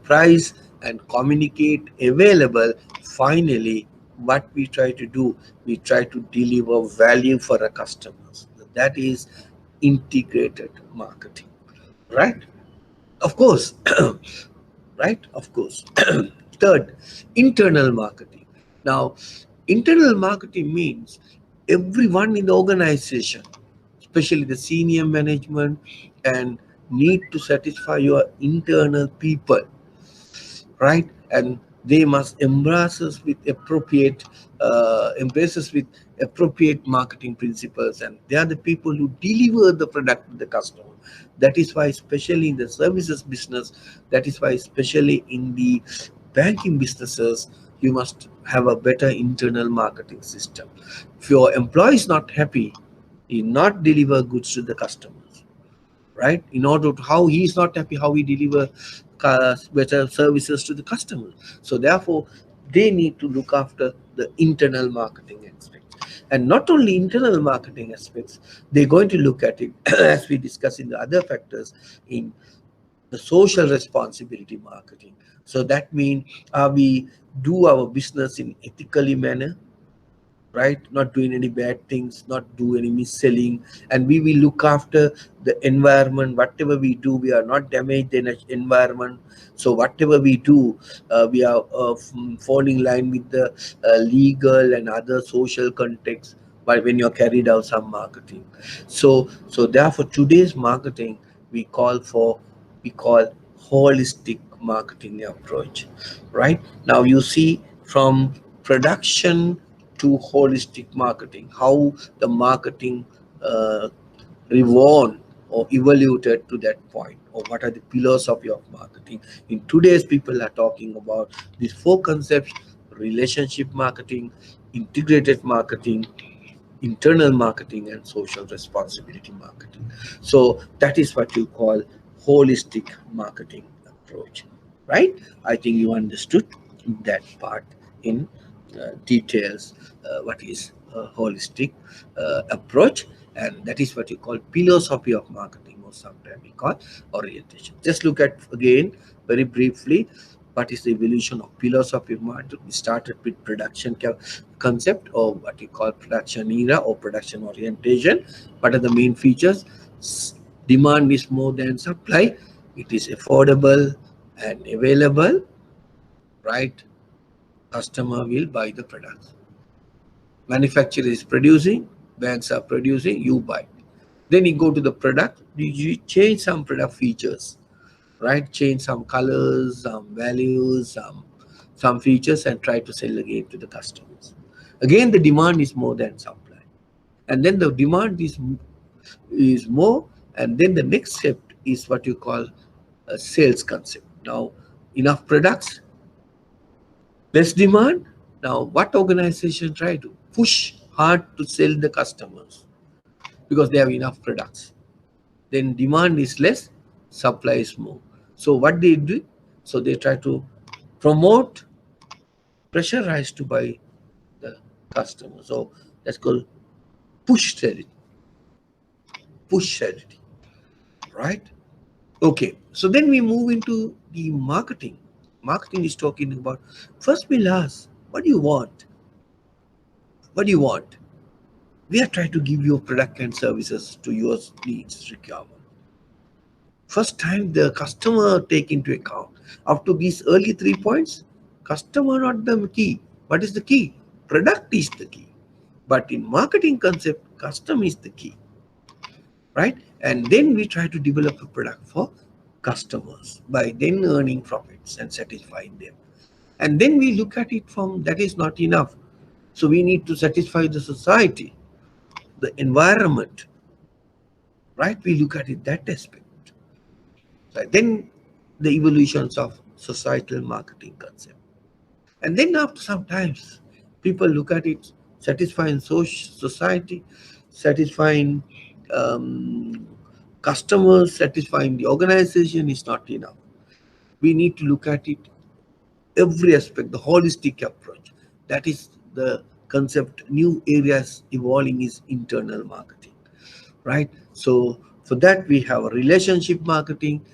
Speaker 1: price, and communicate available. Finally, what we try to do, we try to deliver value for our customers. That is integrated marketing, right? Of course, right? Of course. Third, internal marketing. Now, internal marketing means everyone in the organization, especially the senior management, and need to satisfy your internal people, right? And They must embrace us with appropriate marketing principles, and they are the people who deliver the product to the customer. That is why, especially in the services business, that is why, especially in the banking businesses, you must have a better internal marketing system. If your employee is not happy, he not deliver goods to the customers, right? In order to how he is not happy, how we deliver better services to the customer. So therefore, they need to look after the internal marketing aspects, and not only internal marketing aspects, they're going to look at it as we discuss in the other factors in the social responsibility marketing. So that means, we do our business in ethically manner, right? Not doing any bad things, not do any mis-selling, and we will look after the environment. Whatever we do, we are not damage the environment. So whatever we do, we are fall in line with the legal and other social context. But when you're carried out some marketing, so therefore today's marketing we call holistic marketing approach. Right now, you see, from production to holistic marketing, how the marketing uh, revolved or evaluated to that point, or what are the pillars of your marketing. In today's, people are talking about these four concepts: relationship marketing, integrated marketing, internal marketing, and social responsibility marketing. So that is what you call holistic marketing approach, right? I think you understood that part in details, what is a holistic approach, and that is what you call philosophy of marketing, or sometimes we call orientation. Just look at again very briefly what is the evolution of philosophy of marketing. We started with production concept, or what you call production era or production orientation. What are the main features? Demand is more than supply. It is affordable and available, right? Customer will buy the products. Manufacturer is producing, banks are producing, you buy. Then you go to the product, you change some product features, right? Change some colors, some values, some features, and try to sell again to the customers. Again, the demand is more than supply, and then the demand is more, and then the next step is what you call a sales concept. Now, enough products, less demand. Now, what organization try to push hard to sell the customers because they have enough products. Then demand is less, supply is more. So what they do? So they try to promote, pressurize to buy the customer. So that's called push strategy. Push strategy, right? Okay. So then we move into the marketing. Marketing is talking about, first we'll ask, what do you want? What do you want? We are trying to give you a product and services to your needs requirement. First time the customer take into account. After these early 3 points, customer not the key. What is the key? Product is the key. But in marketing concept, customer is the key, right? And then we try to develop a product for customers by then earning profits and satisfying them. And then we look at it from that is not enough. So we need to satisfy the society, the environment, right? We look at it that aspect. So then the evolutions of societal marketing concept. And then after some times, people look at it satisfying society, satisfying um, customers, satisfying the organization is not enough. We need to look at it every aspect, the holistic approach. That is the concept. New areas evolving is internal marketing, right? So for that we have a relationship marketing,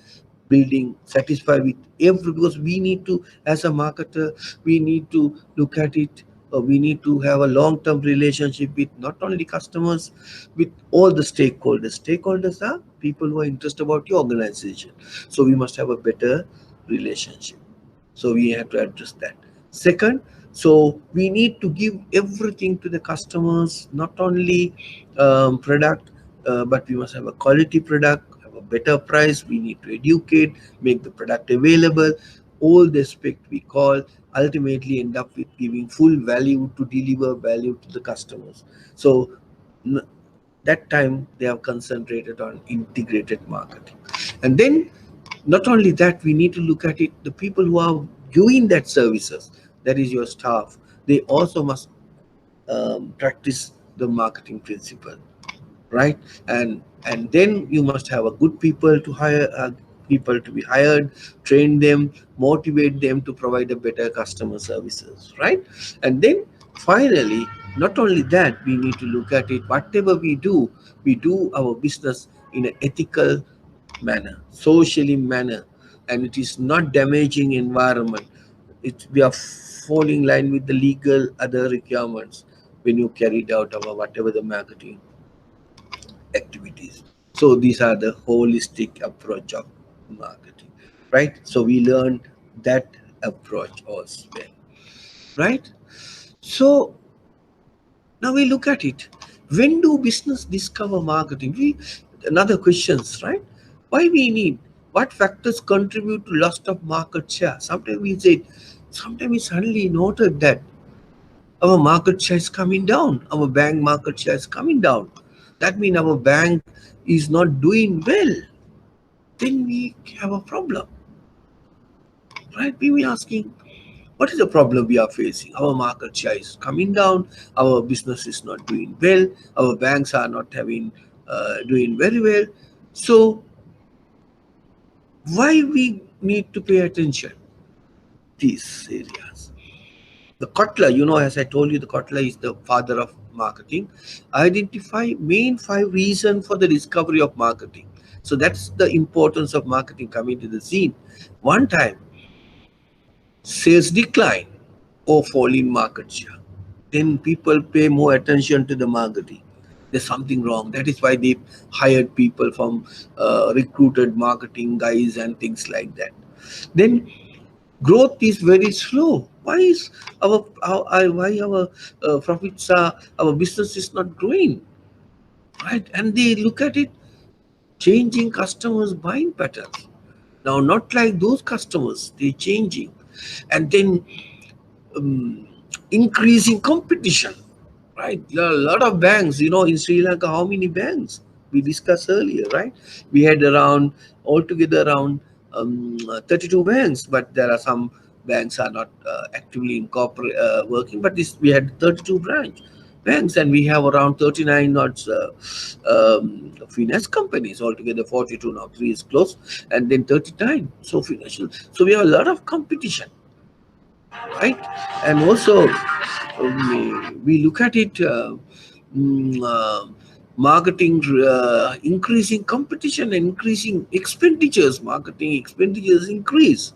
Speaker 1: building satisfy with every, because we need to, as a marketer, we need to look at it, we need to have a long-term relationship with not only customers, with all the stakeholders are people who are interested about your organization. So we must have a better relationship. So we have to address that. Second, so we need to give everything to the customers, not only product, but we must have a quality product, have a better price. We need to educate, make the product available. all the aspect we call ultimately end up with giving full value to deliver value to the customers. So that time they have concentrated on integrated marketing. And then not only that, we need to look at it, the people who are doing that services, that is your staff, they also must practice the marketing principle, right? And then you must have a good people to hire, people to be hired, train them, motivate them to provide a better customer services, right? And then finally, not only that, we need to look at it, whatever we do our business in an ethical manner, socially manner, and it is not damaging environment. It we are falling in line with the legal other requirements when you carried out our whatever the marketing activities. So these are the holistic approach of marketing, right? So we learned that approach as well, right? So now we look at it. When do business discover marketing? We another questions, right? Why we need? What factors contribute to loss of market share? Sometimes we say, sometimes we suddenly noted that our market share is coming down. Our bank market share is coming down. That means our bank is not doing well. Then we have a problem, right? We be asking, what is the problem we are facing? Our market share is coming down. Our business is not doing well. Our banks are not having doing very well. So why we need to pay attention these areas? The Kotler, as I told you, the Kotler is the father of marketing. Identify main 5 reasons for the discovery of marketing. So that's the importance of marketing coming to the scene. One time, sales decline or fall in market share. Then people pay more attention to the marketing. There's something wrong. That is why they hired people from recruited marketing guys and things like that. Then growth is very slow. Why is our profits are our business is not growing, right? And they look at it, changing customers' buying patterns. Now, not like those customers, they're changing, and then um, increasing competition, right? A lot of banks, in Sri Lanka, how many banks we discussed earlier, right? We had around altogether around 32 banks, but there are some banks are not actively incorporate working. But this we had 32 branch banks, and we have around 39 not finance companies altogether. 42 now, three is close, and then 39. So financial. So we have a lot of competition, right? And also we look at it, mm, uh, marketing, increasing competition, increasing expenditures, marketing expenditures increase,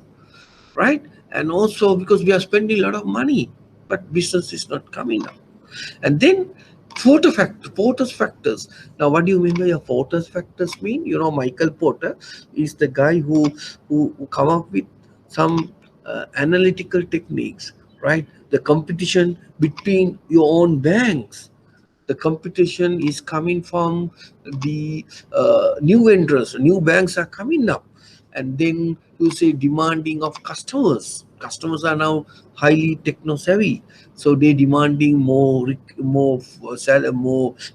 Speaker 1: right? And also because we are spending a lot of money, but business is not coming up. And then Porter's factors. Now, what do you mean by your Porter's factors mean? Michael Porter is the guy who come up with some analytical techniques, right? The competition between your own banks, the competition is coming from the new entrants, new banks are coming up, and then you say demanding of customers are now highly techno savvy, so they demanding more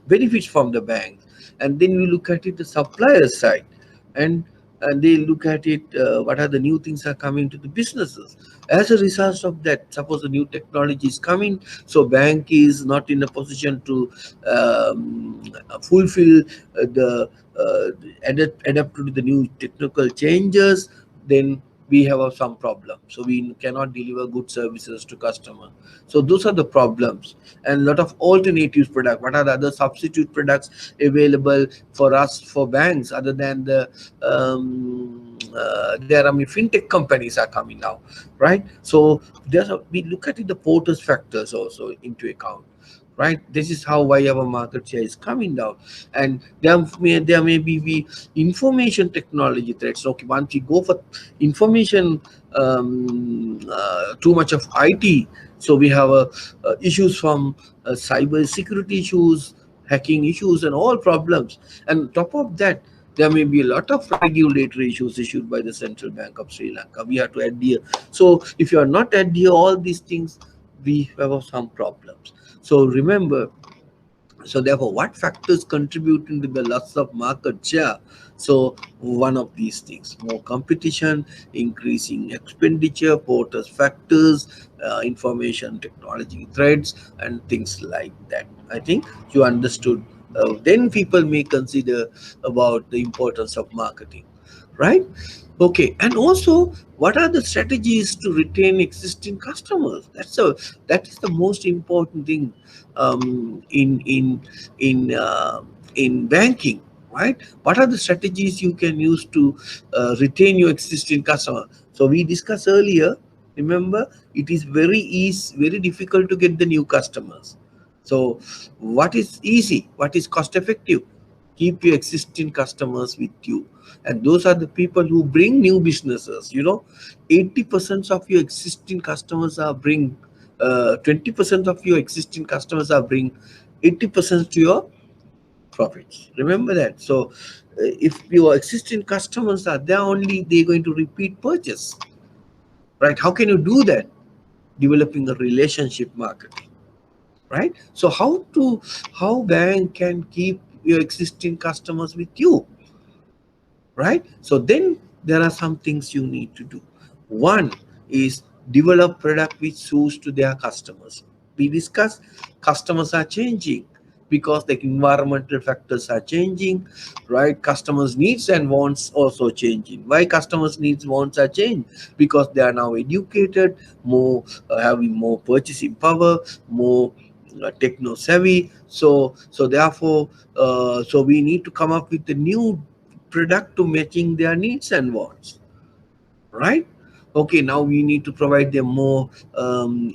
Speaker 1: benefits from the bank. And then we look at it the supplier side, and they look at it, what are the new things are coming to the businesses. As a result of that, suppose a new technology is coming, so bank is not in a position to fulfill the adapt to the new technical changes, then we have some problem, so we cannot deliver good services to customer. So those are the problems. And a lot of alternatives product, what are the other substitute products available for us, for banks, other than the there are many fintech companies are coming now, right? So we look at it, the Porter's factors also into account, right? This is how why our market share is coming down. And there may be information technology threats. Okay, once we go for information, too much of IT, so we have issues from cyber security issues, hacking issues, and all problems. And top of that, There may be a lot of regulatory issues issued by the Central Bank of Sri Lanka. We have to adhere. So if you are not adhere all these things, we have some problems. So remember, so therefore, what factors contribute into the loss of market share? So one of these things: more competition, increasing expenditure, porters factors, information technology threats, and things like that. I think you understood. Then people may consider about the importance of marketing, right? Okay, and also, what are the strategies to retain existing customers? That is the most important thing in banking, right? What are the strategies you can use to retain your existing customer? So we discussed earlier. Remember, it is very difficult to get the new customers. So, what is easy? What is cost effective? Keep your existing customers with you, and those are the people who bring new businesses. 80% of your existing customers are bring 20% of your existing customers are bring 80% to your profits. Remember that. So if your existing customers are there, only they're going to repeat purchase, right? How can you do that? Developing a relationship marketing, right? So how bank can keep your existing customers with you, right? So then there are some things you need to do. One is develop product which suits to their customers. We discussed customers are changing because the environmental factors are changing, right? Customers needs and wants also changing. Why customers needs wants are changing? Because they are now educated, more having more purchasing power, more techno savvy. So therefore, so we need to come up with the new product to matching their needs and wants, right? Okay, now we need to provide them more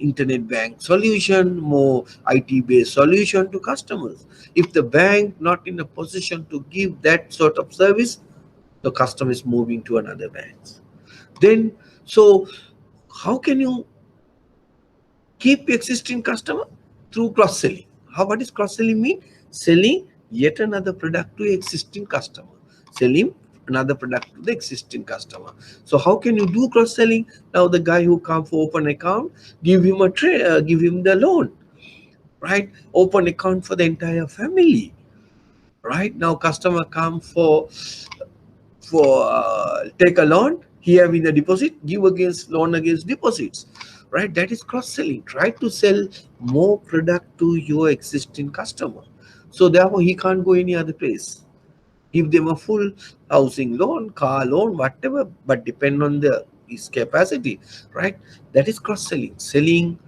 Speaker 1: internet bank solution, more IT based solution to customers. If the bank not in a position to give that sort of service, the customer is moving to another bank. Then, so how can you keep existing customer? Through cross selling. What is cross selling mean? Selling yet another product to existing customer. Selling another product to the existing customer. So how can you do cross selling? Now the guy who come for open account, give him give him the loan, right? Open account for the entire family, right? Now customer come for take a loan, he having a deposit, give against loan against deposits, right? That is cross selling. Try to sell more product to your existing customer, so therefore he can't go any other place. Give them a full housing loan, car loan, whatever, but depend on the his capacity, right? That is cross selling. Selling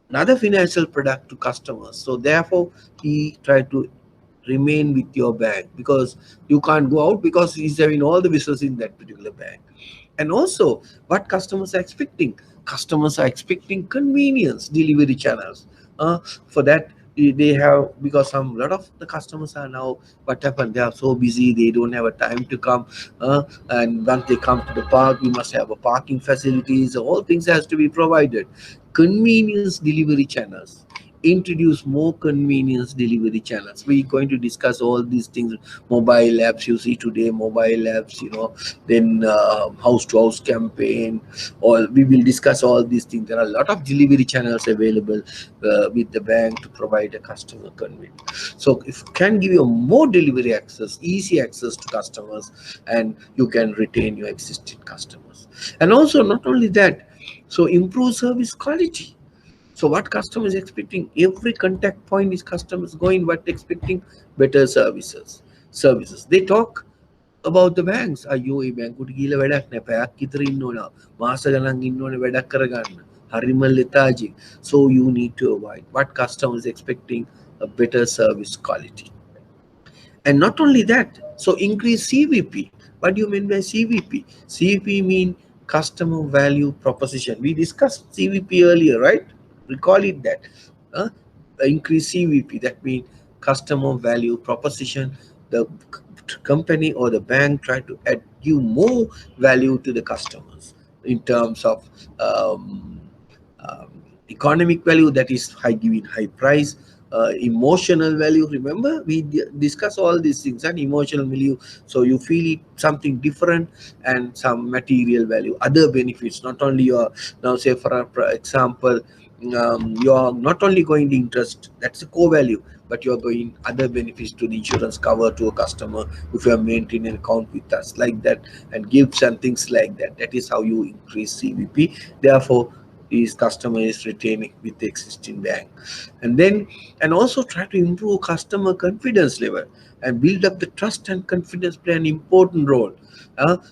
Speaker 1: another financial product to customers. So therefore, he tried to remain with your bank because you can't go out because he's having all the business in that particular bank. And also, what customers are expecting? Customers are expecting convenience delivery channels. For that, they have, because some lot of the customers are now, what happened? They are so busy, they don't have a time to come. And once they come to the park, we must have a parking facilities. All things has to be provided. Convenience delivery channels. Introduce more convenience delivery channels. We're going to discuss all these things. Mobile apps you see today, mobile apps, then house to house campaign, or we will discuss all these things. There are a lot of delivery channels available with the bank to provide a customer convenience. So if can give you more delivery access, easy access to customers, and you can retain your existing customers. And also not only that, so improve service quality. So what customer is expecting? Every contact point is customers going, but expecting better services. They talk about the banks. අයියෝ මේ බැංකුවට ගිහිල්ලා වැඩක් නැහැ. පැයක් විතර ඉන්න ඕන. මාස ගණන් ඉන්න ඕනේ වැඩක් කරගන්න. හරිම lethargic. So you need to avoid. What customer is expecting? A better service quality. And not only that, so increase CVP. What do you mean by CVP? CVP mean customer value proposition. We discussed CVP earlier, right? Recall it that. Uh, Increase CVP. That means customer value proposition. The company or the bank try to give more value to the customers in terms of um, economic value, that is high, giving high price, emotional value. Remember, we discuss all these things, and emotional value. So you feel it something different, and some material value, other benefits. Not only your, now say for example, you are not only going the interest, that's a core value, but you are going other benefits to the insurance cover to a customer if you are maintaining an account with us, like that, and gifts and things like that. That is how you increase CVP. Therefore, these customer is retaining with the existing bank. And then, and also try to improve customer confidence level and build up the trust and confidence play an important role.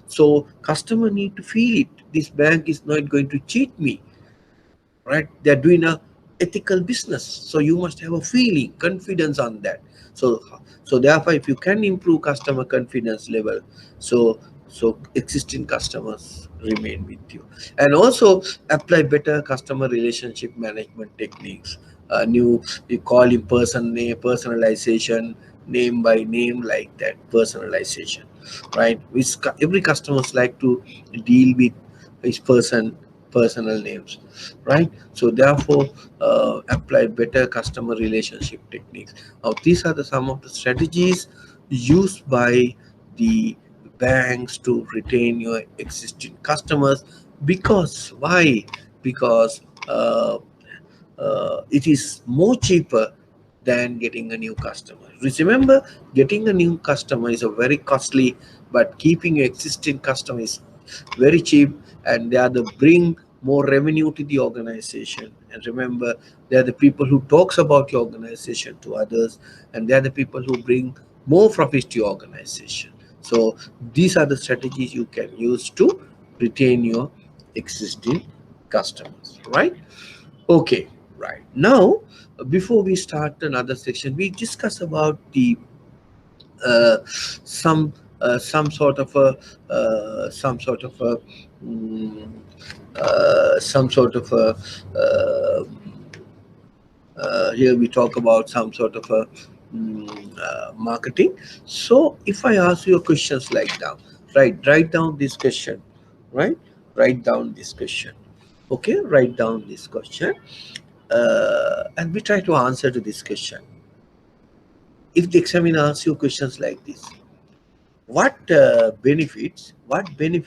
Speaker 1: So customer need to feel it, this bank is not going to cheat me, right? They're doing a ethical business, so you must have a feeling, confidence on that. So therefore, if you can improve customer confidence level, so existing customers remain with you. And also apply better customer relationship management techniques. New, you call in person name, personalization, name by name, like that, personalization, right? Which every customers like to deal with his personal names, right? So therefore, apply better customer relationship techniques. Now these are the some of the strategies used by the banks to retain your existing customers. Because why? Because it is more cheaper than getting a new customer. Just remember, getting a new customer is a very costly, but keeping your existing customer is very cheap, and they are the bring more revenue to the organization. And remember, they are the people who talks about your organization to others, and they are the people who bring more profits to your organization. So these are the strategies you can use to retain your existing customers, right? Okay, right. Now, before we start another section, we discuss about the uh, some some sort of a some sort of a mm, some sort of a here we talk about some sort of a marketing. So if I ask you questions like that, write down this question, right? Write down this question. Okay, write down this question, and we try to answer to this question. If the examiner asks you questions like this, what benefits marketing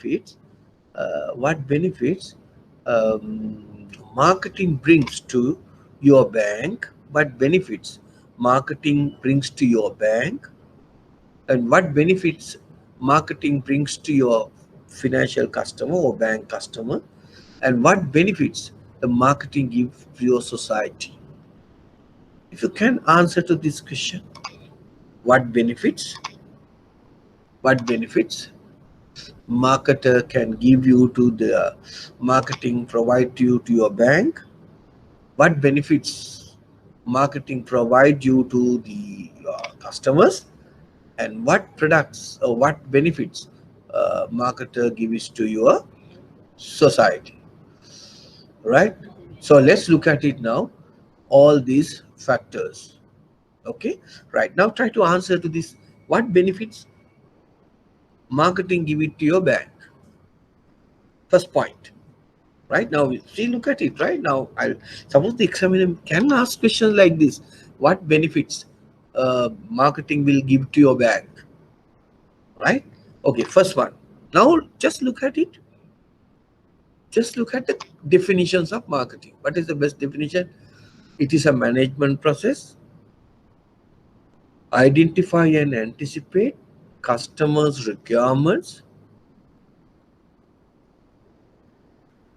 Speaker 1: brings to your bank? What benefits marketing brings to your bank? And what benefits marketing brings to your financial customer or bank customer? And what benefits the marketing gives to your society? If you can answer to this question, what benefits, what benefits marketer can give you to the marketing provide you to your bank, what benefits marketing provide you to the customers, and what products or what benefits marketer gives to your society, right? So let's look at it now, all these factors. Okay, right, now try to answer to this, what benefits marketing give it to your bank. First point. Right now, see, look at it. Right now, I'll suppose the examiner can ask questions like this: what benefits marketing will give to your bank, right? Okay, first one. Now just look at it. Just look at the definitions of marketing. What is the best definition? It is a management process. Identify and anticipate customers' requirements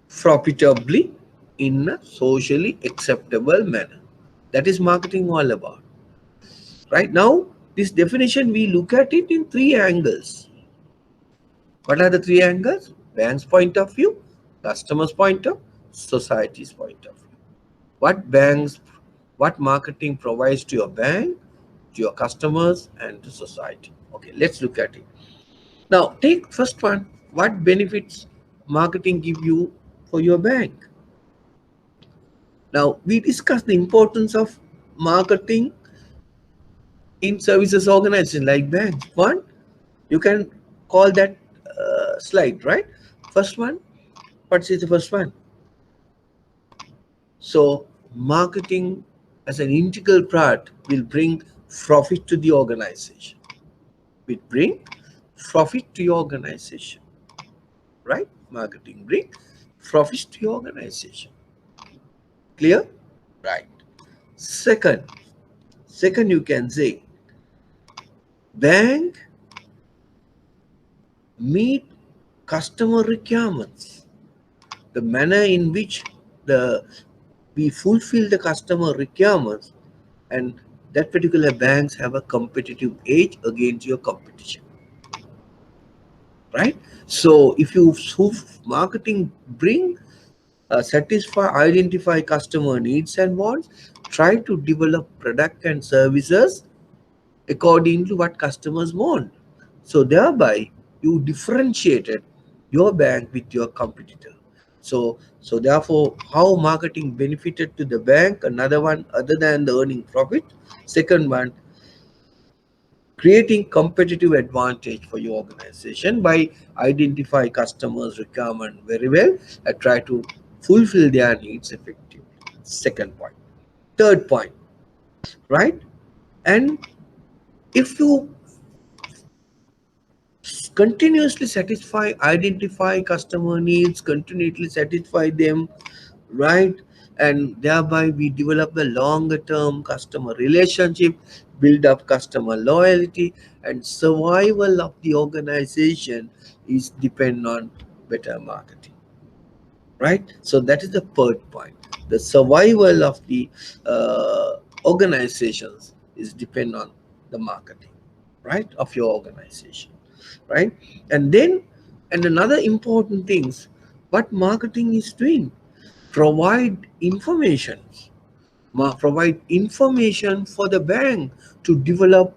Speaker 1: profitably in a socially acceptable manner. That is marketing all about. Right now, this definition, we look at it in three angles. What are the three angles? Bank's point of view, customer's point of, society's point of view. What banks, what marketing provides to your bank, to your customers, and to society. Okay, let's look at it. Now, take first one. What benefits marketing give you for your bank? Now, we discussed the importance of marketing in services organization like banks. One, you can call that slide, right? First one, what is the first one? So marketing as an integral part will bring profit to the organization. Will bring profit to your organization, right? Marketing bring profits to your organization. Clear? Right. Second, you can say bank meet customer requirements. The manner in which the we fulfill the customer requirements, and that particular banks have a competitive edge against your competition, right? So if you marketing bring satisfy identify customer needs and wants, try to develop product and services according to what customers want. So thereby you differentiated your bank with your competitor. So therefore, how marketing benefited to the bank? Another one, other than the earning profit. Second one, creating competitive advantage for your organization by identify customers' requirement very well and try to fulfill their needs effectively. Second point. Third point, right? And if you continuously satisfy, identify customer needs, continuously satisfy them, right? And thereby we develop a longer term customer relationship, build up customer loyalty, and survival of the organization is depend on better marketing, right? So that is the third point. The survival of the organizations is depend on the marketing, right, of your organization, right? And then, and another important things, what marketing is doing, provide information, provide information for the bank to develop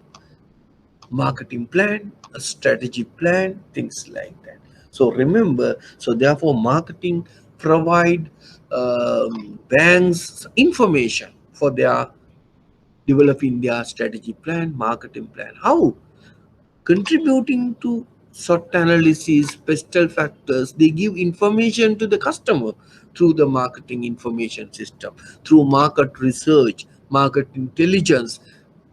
Speaker 1: marketing plan, a strategy plan, things like that. So remember, so therefore marketing provide banks information for their developing their strategy plan, marketing plan. How? Contributing to SWOT analysis, special factors, they give information to the customer through the marketing information system, through market research, market intelligence.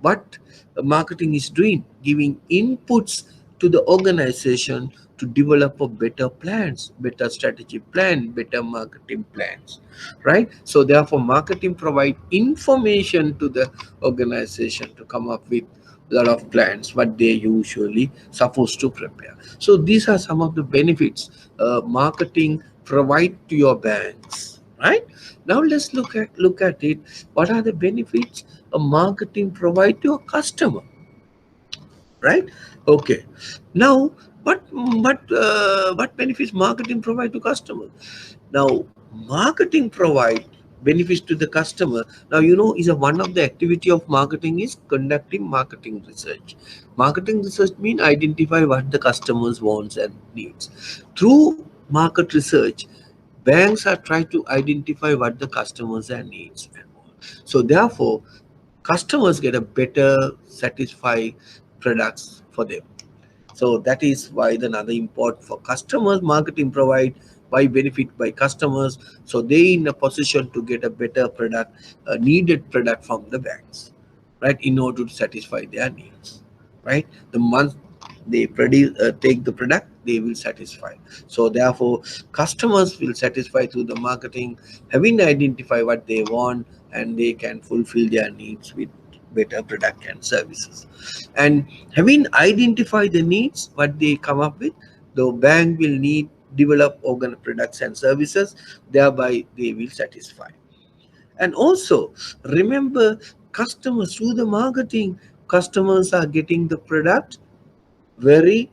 Speaker 1: What marketing is doing, giving inputs to the organization to develop a better plans, better strategy plan, better marketing plans, right? So therefore marketing provide information to the organization to come up with lot of plans what they usually supposed to prepare. So these are some of the benefits marketing provide to your banks, right? Now let's look at it. What are the benefits a marketing provide to a customer, right? Okay. Now what benefits marketing provide to customers? Now marketing provide benefits to the customer. Now is a one of the activity of marketing is conducting marketing research. Marketing research mean identify what the customers wants and needs. Through market research, banks are trying to identify what the customers and needs and want. So therefore customers get a better satisfy products for them. So that is why the another import for customers marketing provide by benefit by customers, so they in a position to get a better product, a needed product from the banks, right, in order to satisfy their needs, right? The month they produce take the product, they will satisfy. So therefore customers will satisfy through the marketing, having identified what they want, and they can fulfill their needs with better product and services. And having identified the needs what they come up with, the bank will need develop organ products and services, thereby they will satisfy. And also remember, customers through the marketing, customers are getting the product very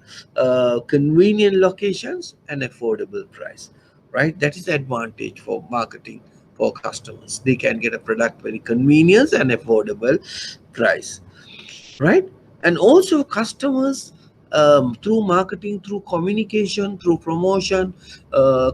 Speaker 1: convenient locations and affordable price, right? That is the advantage for marketing for customers. They can get a product very convenience and affordable price, right? And also customers, through marketing, through communication, through promotion,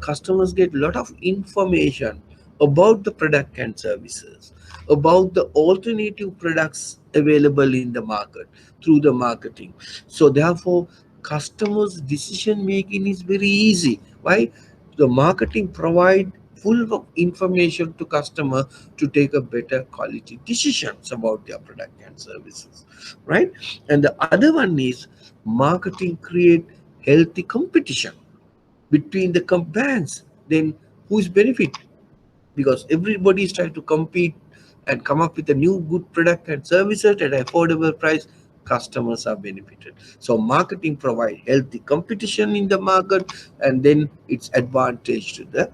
Speaker 1: customers get a lot of information about the product and services, about the alternative products available in the market through the marketing. So therefore customers decision making is very easy. Why? The marketing provide full of information to customer to take a better quality decisions about their product and services, right? And the other one is marketing create healthy competition between the brands. Then who is benefit? Because everybody is trying to compete and come up with a new good product and services at affordable price. Customers are benefited. So marketing provide healthy competition in the market, and then it's advantage to the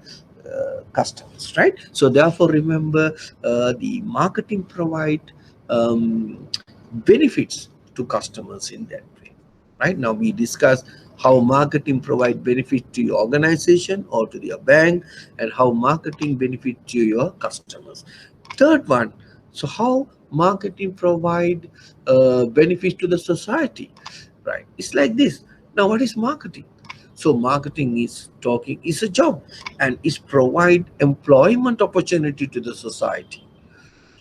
Speaker 1: customers, right? So therefore remember, the marketing provide um, benefits to customers in that way. Right now we discuss how marketing provide benefit to your organization or to your bank, and how marketing benefit to your customers. Third one, so how marketing provide benefit to the society, right? It's like this. Now what is marketing? So marketing is talking is a job, and is provide employment opportunity to the society,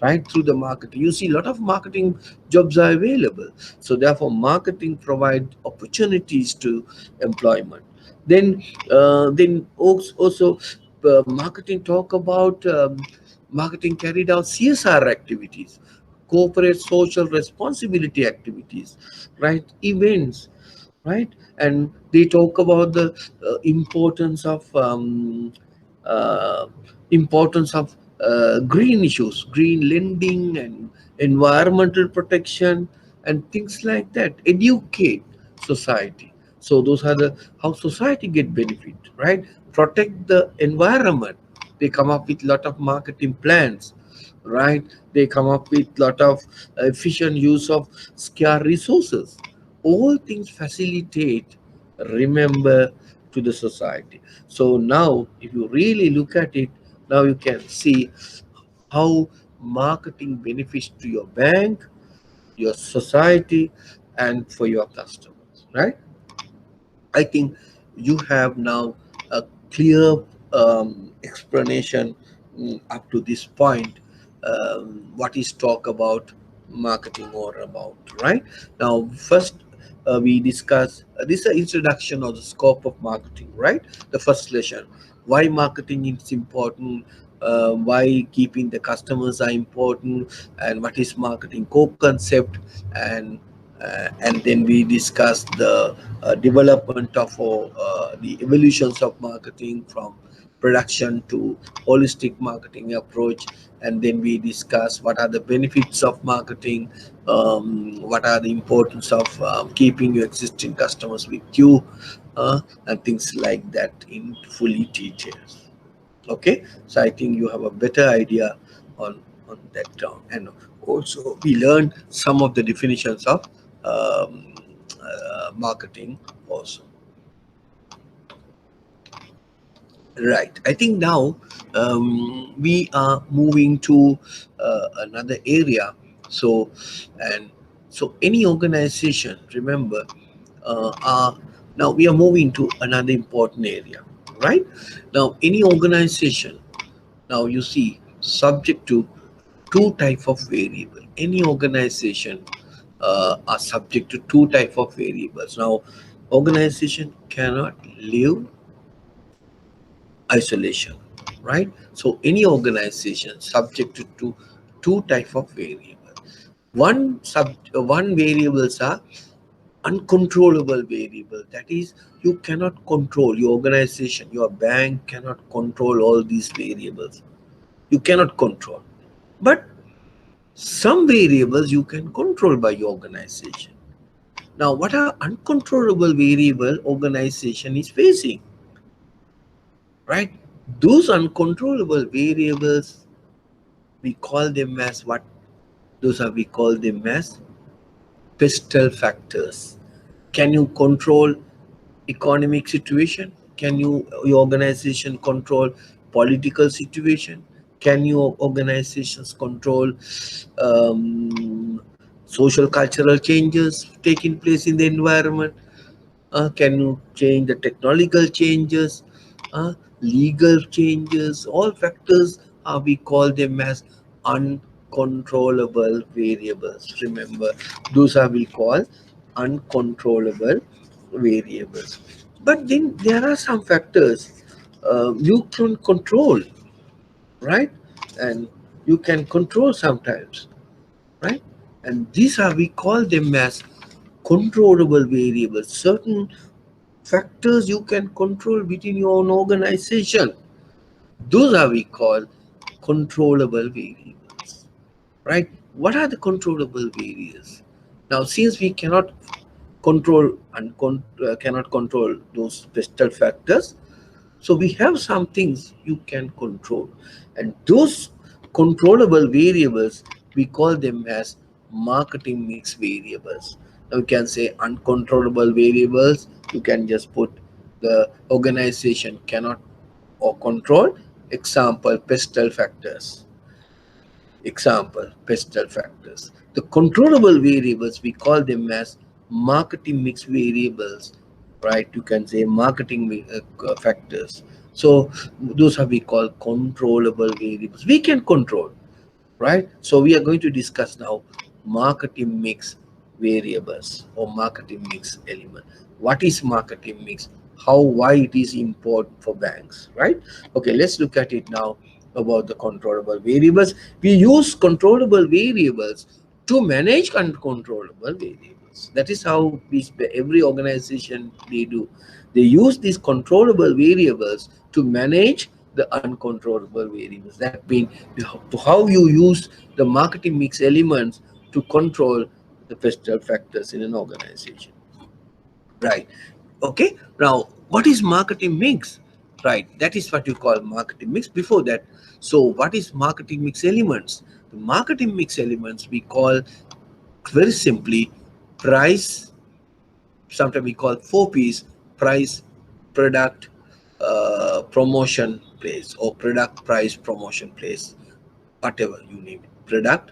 Speaker 1: right? Through the marketing, you see a lot of marketing jobs are available. So therefore marketing provide opportunities to employment. Then marketing talk about marketing carried out CSR activities, corporate social responsibility activities, right? Events, right? And they talk about the uh, importance of green issues, green lending and environmental protection and things like that. Educate society. So those are the how society get benefit, right? Protect the environment. They come up with lot of marketing plans, right? They come up with lot of efficient use of scarce resources. All things facilitate, remember, to the society. So now if you really look at it, now you can see how marketing benefits to your bank, your society, and for your customers, right? I think you have now a clear explanation up to this point, what is talk about marketing or about, right? Now, first we discuss this is an introduction of the scope of marketing, right? The first lesson, why marketing is important, why keeping the customers are important, and what is marketing core concept, and then we discuss the development of the evolutions of marketing from production to holistic marketing approach, and then we discuss what are the benefits of marketing, what are the importance of keeping your existing customers with you, and things like that in fully details. Okay, so I think you have a better idea on that term. And also we learned some of the definitions of marketing also. Right. I think now we are moving to another area. So, and so any organization, remember, are now we are moving to another important area, right? Now, any organization, now you see, subject to two type of variable. Any organization are subject to two type of variables. Now, organization cannot live isolation, right? So any organization subject to two type of variables. One variables are uncontrollable variable, that is you cannot control. Your organization, your bank cannot control all these variables, you cannot control. But some variables you can control by your organization. Now what are uncontrollable variable organization is facing, right? Those uncontrollable variables, we call them as what? Those are, we call them as pestle factors. Can you control economic situation? Can your organization control political situation? Can your organizations control um, social cultural changes taking place in the environment? Can you change the technological changes, legal changes? All factors we call them as uncontrollable variables. Remember, those are we call uncontrollable variables. But then there are some factors you can control. right? And you can control sometimes, right? And these are, we call them as controllable variables. Certain factors you can control within your own organization. Those are we call controllable variables, right? What are the controllable variables? Now, since we cannot control and cannot control those special factors, so we have some things you can control, and those controllable variables we call them as marketing mix variables. Now you can say uncontrollable variables. You can just put the organization cannot or control. Example, pestle factors. Example, pestle factors. The controllable variables, we call them as marketing mix variables, right? You can say marketing factors. So those are we call controllable variables. We can control, right? So we are going to discuss now marketing mix variables or marketing mix element. What is marketing mix? How, why it is important for banks, right? Okay, let's look at it now about the controllable variables. We use controllable variables to manage uncontrollable variables. That is how every organization they do. They use these controllable variables to manage the uncontrollable variables. That means how you use the marketing mix elements to control the pestle factors in an organization, right? Okay, now what is marketing mix? Right, that is what you call marketing mix. Before that, so what is marketing mix elements? The marketing mix elements we call very simply price. Sometimes we call 4 P's: price, product, promotion, place, or product, price, promotion, place, whatever you name it. Product,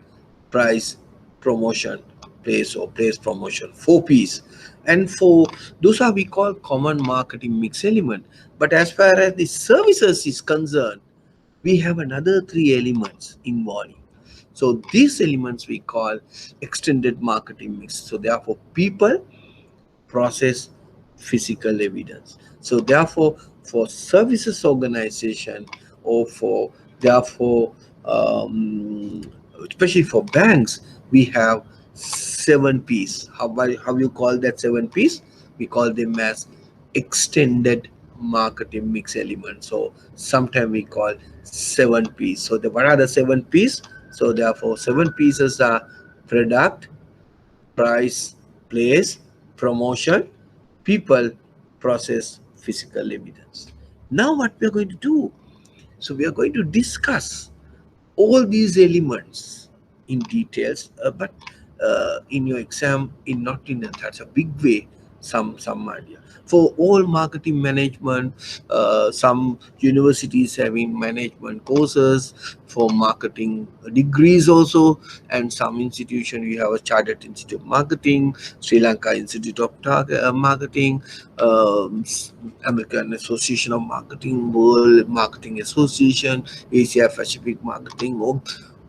Speaker 1: price, promotion, place, or place, promotion. 4 P's. And for those are we call common marketing mix element. But as far as the services is concerned, we have another 3 elements involving. So these elements we call extended marketing mix. So therefore, people, process, physical evidence. So therefore, for services organization, or for therefore especially for banks, we have 7 P's. How you call that 7 P's? We call them as extended marketing mix elements. So sometimes we call 7 P's. So what are the 7 P's? So therefore 7 pieces are product, price, place, promotion, people, process, physical evidence. Now what we are going to do? So we are going to discuss all these elements in details, but in your exam, in not in such a big way, some idea. For all marketing management, some universities having management courses for marketing degrees also, and some institution we have a Chartered Institute of Marketing, Sri Lanka Institute of Marketing, American Association of Marketing, World Marketing Association, Asia Pacific Marketing, or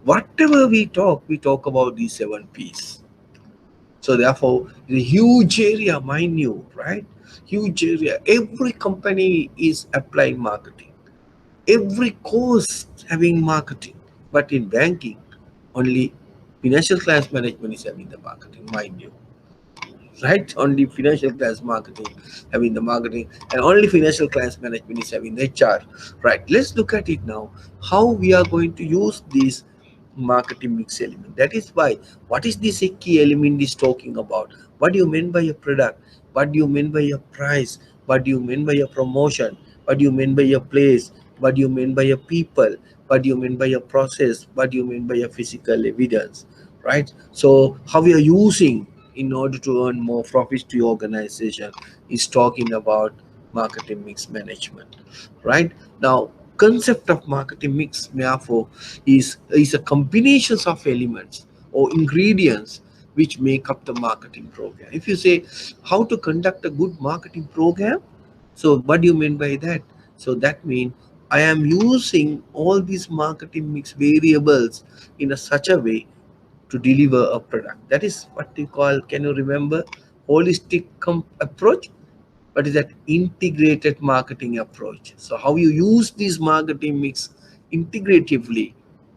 Speaker 1: whatever we talk about these 7 P's. So therefore, the huge area, mind you, right? Huge area. Every company is applying marketing. Every course having marketing. But in banking, only financial class management is having the marketing, mind you, right? Only financial class marketing having the marketing, and only financial class management is having the HR, right? Let's look at it now. How we are going to use this marketing mix element. That is why, what is this a key element is talking about? What do you mean by a product? What do you mean by a price? What do you mean by a promotion? What do you mean by a place? What do you mean by a people? What do you mean by a process? What do you mean by a physical evidence, right? So how we are using in order to earn more profits to your organization is talking about marketing mix management, right? Now, concept of marketing mix therefore is a combination of elements or ingredients which make up the marketing program. If you say how to conduct a good marketing program, so what do you mean by that? So that means I am using all these marketing mix variables in a such a way to deliver a product. That is what they call, can you remember, holistic approach? What is that? Integrated marketing approach. So how you use this marketing mix integratively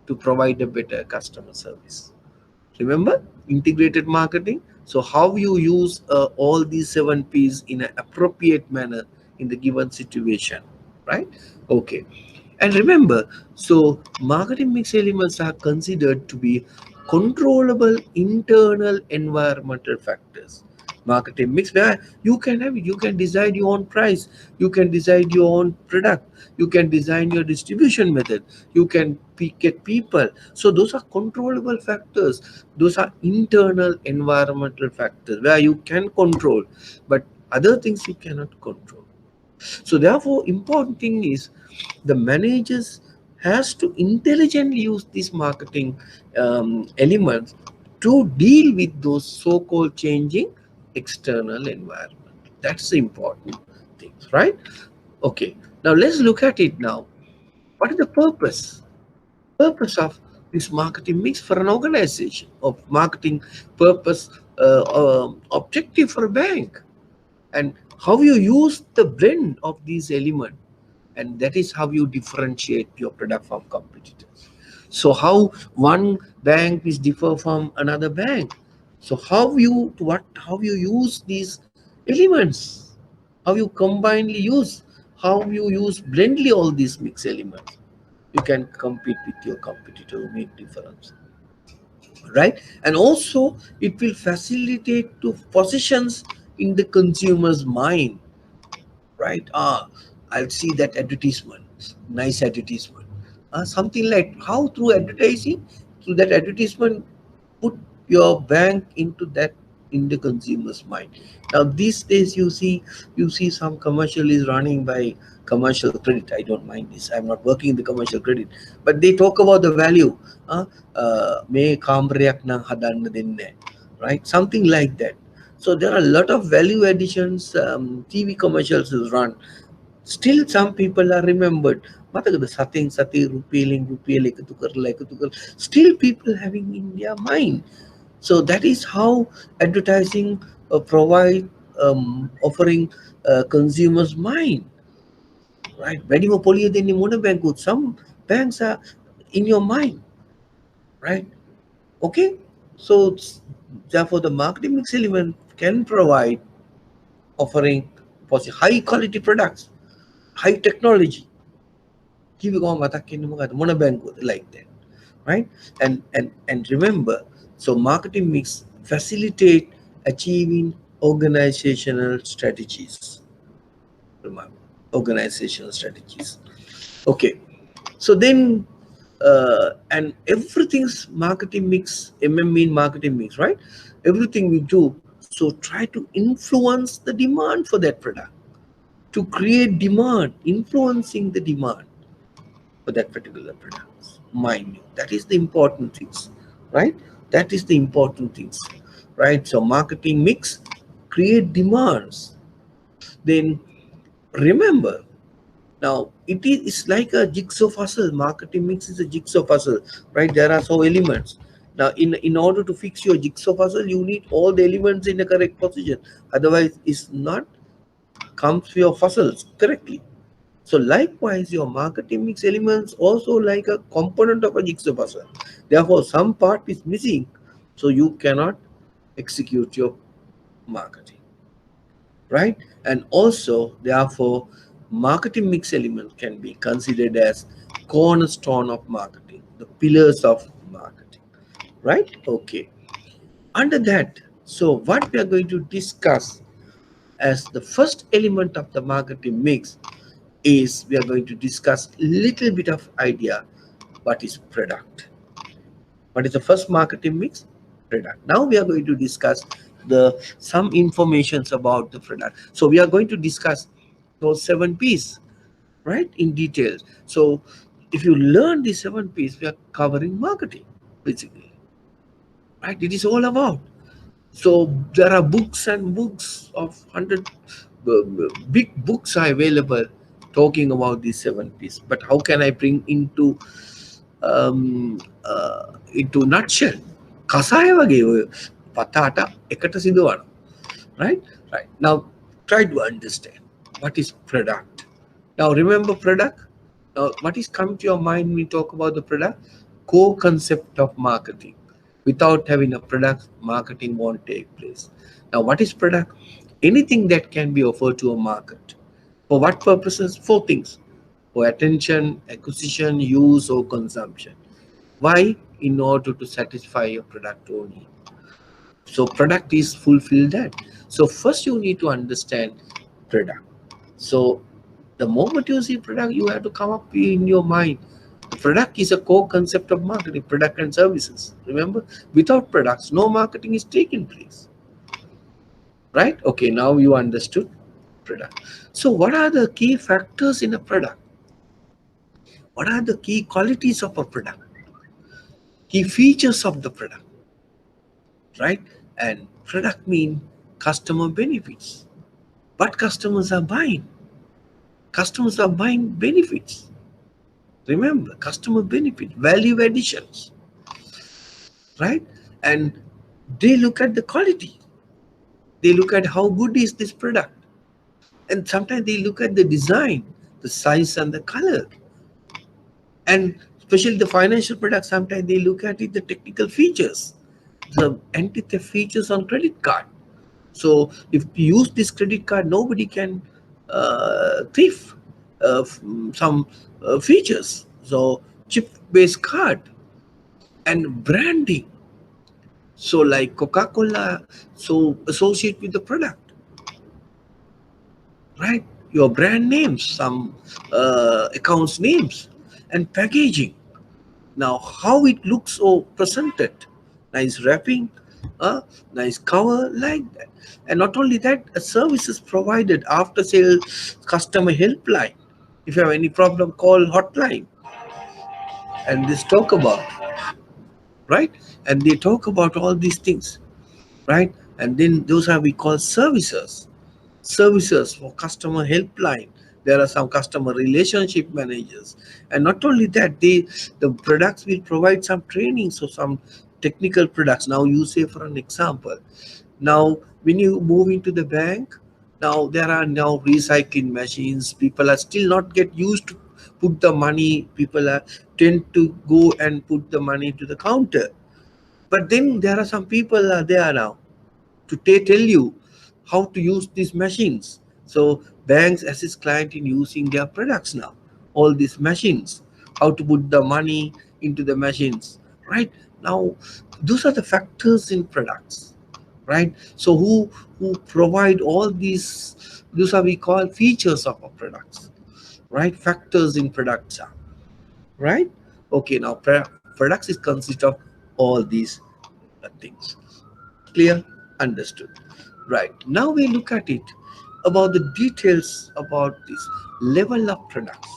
Speaker 1: to provide a better customer service. Remember integrated marketing? So how you use all these 7 P's in an appropriate manner in the given situation, right? Okay. And remember, so marketing mix elements are considered to be controllable internal environmental factors. Marketing mix where you can decide your own price, you can decide your own product, you can design your distribution method, you can get people. So those are controllable factors. Those are internal environmental factors where you can control, but other things you cannot control. So therefore, important thing is the managers has to intelligently use these marketing elements to deal with those so-called changing external environment. That's the important things, right? Okay. Now let's look at it now. What is the purpose of this marketing mix for an organization, of marketing purpose, objective for a bank, and how you use the blend of these elements, and that is how you differentiate your product from competitors. So how one bank is differ from another bank, so how you use these elements, how you combinedly use, how you use blendly all these mix elements, you can compete with your competitor, make difference, right? And also it will facilitate to positions in the consumer's mind, right? I'll see that advertisement, nice advertisement, something like how through advertising, through that advertisement, put your bank into that, in the consumer's mind. Now these days you see some commercial is running by commercial credit. I don't mind this, I'm not working in the commercial credit, but they talk about the value. May kamrayak na hadanna denne, right? Something like that. So there are a lot of value additions, TV commercials is run. Still, some people are remembered. Matagada sating sati rupiel ekatu karla ekatu karla. Still, people having in their mind. So that is how advertising provide, offering consumers mind, right? When you poly then you bank with some banks are in your mind, right? Okay. So therefore, the marketing mix element can provide offering high quality products, high technology. Keep going bank like that, right? And remember, so marketing mix facilitate achieving organizational strategies. Remember, organizational strategies. Okay. So then and everything's marketing mix, mean marketing mix, right? Everything we do, so try to influence the demand for that product, to create demand, influencing the demand for that particular product. Mind you, that is the important things, right? That is the important things, right? So marketing mix create demands. Then remember, now it is it's like a jigsaw puzzle. Marketing mix is a jigsaw puzzle, right? There are so elements. Now, in order to fix your jigsaw puzzle, you need all the elements in the correct position. Otherwise, it's not comes to your puzzles correctly. So likewise, your marketing mix elements also like a component of a jigsaw puzzle. Therefore, some part is missing, so you cannot execute your marketing, right? And also, therefore, marketing mix element can be considered as cornerstone of marketing, the pillars of marketing, right? Okay. Under that, so what we are going to discuss as the first element of the marketing mix is we are going to discuss little bit of idea what is product. What is the first marketing mix? Product. Now we are going to discuss the some informations about the product. So we are going to discuss those 7 P's, right, in detail. So if you learn the 7 P's, we are covering marketing basically, right? It is all about. So there are books and books of 100 big books are available talking about these 7 P's. But how can I bring into nutshell? කසාය වගේ ඔය පතාට එකට සිදුවන, right? Right. Now try to understand what is product. Now remember product. Now, what is coming to your mind when we talk about the product? Core concept of marketing. Without having a product, marketing won't take place. Now, what is product? Anything that can be offered to a market. For what purposes? Four things: for attention, acquisition, use, or consumption. Why? In order to satisfy your product only. So product is fulfill that. So first you need to understand product. So the moment you see product, you have to come up in your mind. Product is a core concept of marketing, product and services. Remember, without products, no marketing is taking place. Right? Okay, now you understood product. So what are the key factors in a product? What are the key qualities of a product? Key features of the product, right? And product mean customer benefits. What customers are buying? Customers are buying benefits. Remember, customer benefit, value additions, right? And they look at the quality. They look at how good is this product. And sometimes they look at the design, the size and the color. And especially the financial products, sometimes they look at it, the technical features, the anti-theft features on credit card. So if you use this credit card, nobody can thief some features. So chip-based card and branding. So like Coca-Cola, so associate with the product, right? Your brand names, some accounts names, and packaging. Now, how it looks or presented, nice wrapping, nice cover, like that. And not only that, a service is provided after sale customer helpline. If you have any problem, call hotline. And this talk about, right? And they talk about all these things, right? And then those are we call services for customer helpline. There are some customer relationship managers, and not only that, the products will provide some training. So some technical products. Now you say for an example, now when you move into the bank, now there are now recycling machines. People are still not get used to put the money. People are tend to go and put the money to the counter. But then there are some people are there now to tell you how to use these machines. So banks assist client in using their products now. All these machines, how to put the money into the machines, right? Now, those are the factors in products, right? So who provide all these are we call features of our products, right? Factors in products are, right? Okay, now products is consist of all these things. Clear? Understood. Right. Now we look at it about the details about this level of products.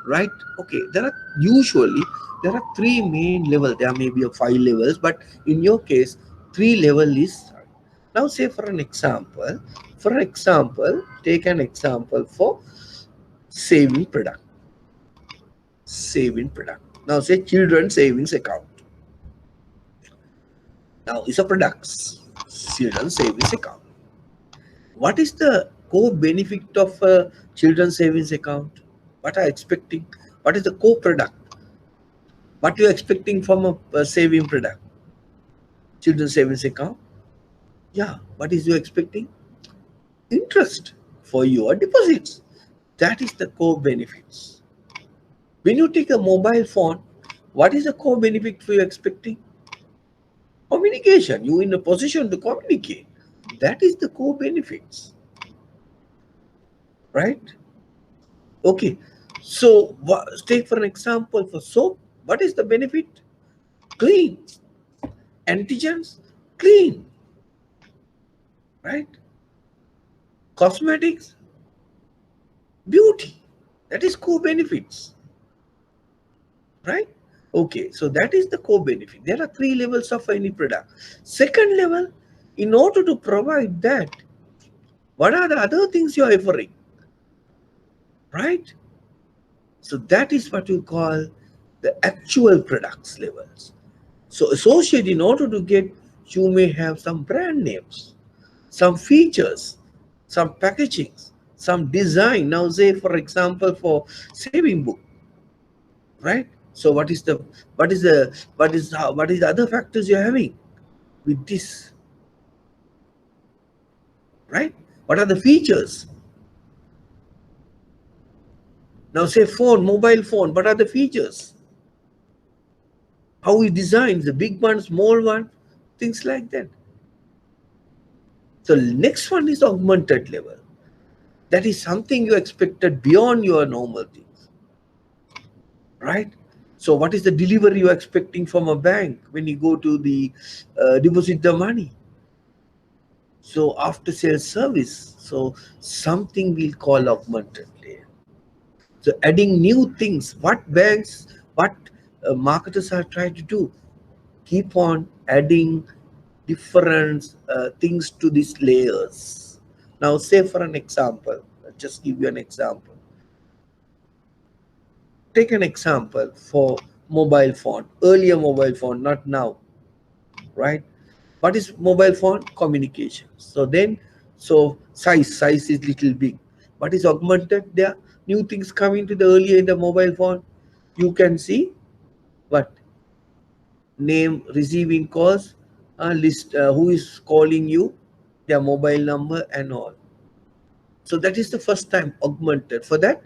Speaker 1: Right? Okay. There are three main levels. There may be a 5 levels, but in your case, 3 level is. Now say for an example. For example, take an example for saving product. Saving product. Now say children savings account. Now it's a products. Children savings account. What is the core benefit of a children's savings account? What are you expecting? What is the core product? What you are expecting from a saving product? Children's savings account? Yeah. What is you expecting? Interest for your deposits. That is the core benefits. When you take a mobile phone, what is the core benefit for you expecting? Communication. You in a position to communicate. That is the core benefits. Right? Okay, so take for an example for soap. What is the benefit? Clean. Antigens, clean. Right? Cosmetics, beauty. That is core benefits. Right? Okay, so that is the core benefit. There are 3 levels of any product. Second level, in order to provide that, what are the other things you are offering? Right? So that is what you call the actual products levels. So associate, in order to get, you may have some brand names, some features, some packaging, some design. Now say for example for saving book. right? So what is the other factors you're having with this, right? What are the features? Now say phone, mobile phone, what are the features? How we design the big one, small one, things like that. So next one is augmented level. That is something you expected beyond your normal things, right? So what is the delivery you're expecting from a bank when you go to the deposit the money? So after sales service, so something we'll call augmented layer. So adding new things, what marketers are trying to do, keep on adding different things to these layers. Now say for an example, I'll just give you an example. Take an example for mobile phone, earlier mobile phone, not now, right? What is mobile phone? Communication. So then, so size is little big. What is augmented? There are new things coming to the earlier in the mobile phone. You can see what name, receiving calls, list who is calling you, their mobile number and all. So that is the first time augmented. For that,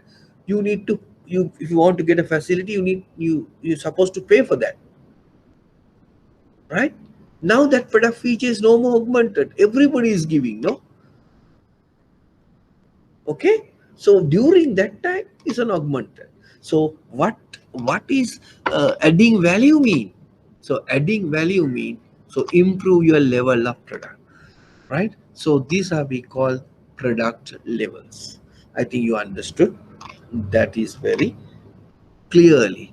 Speaker 1: you need to, you if you want to get a facility, you're supposed to pay for that, right? Now that product feature is no more augmented. Everybody is giving, no? Okay. So during that time is an augmented. So what is adding value mean? So adding value mean, so improve your level of product, right? So these are we call product levels. I think you understood. That is very clearly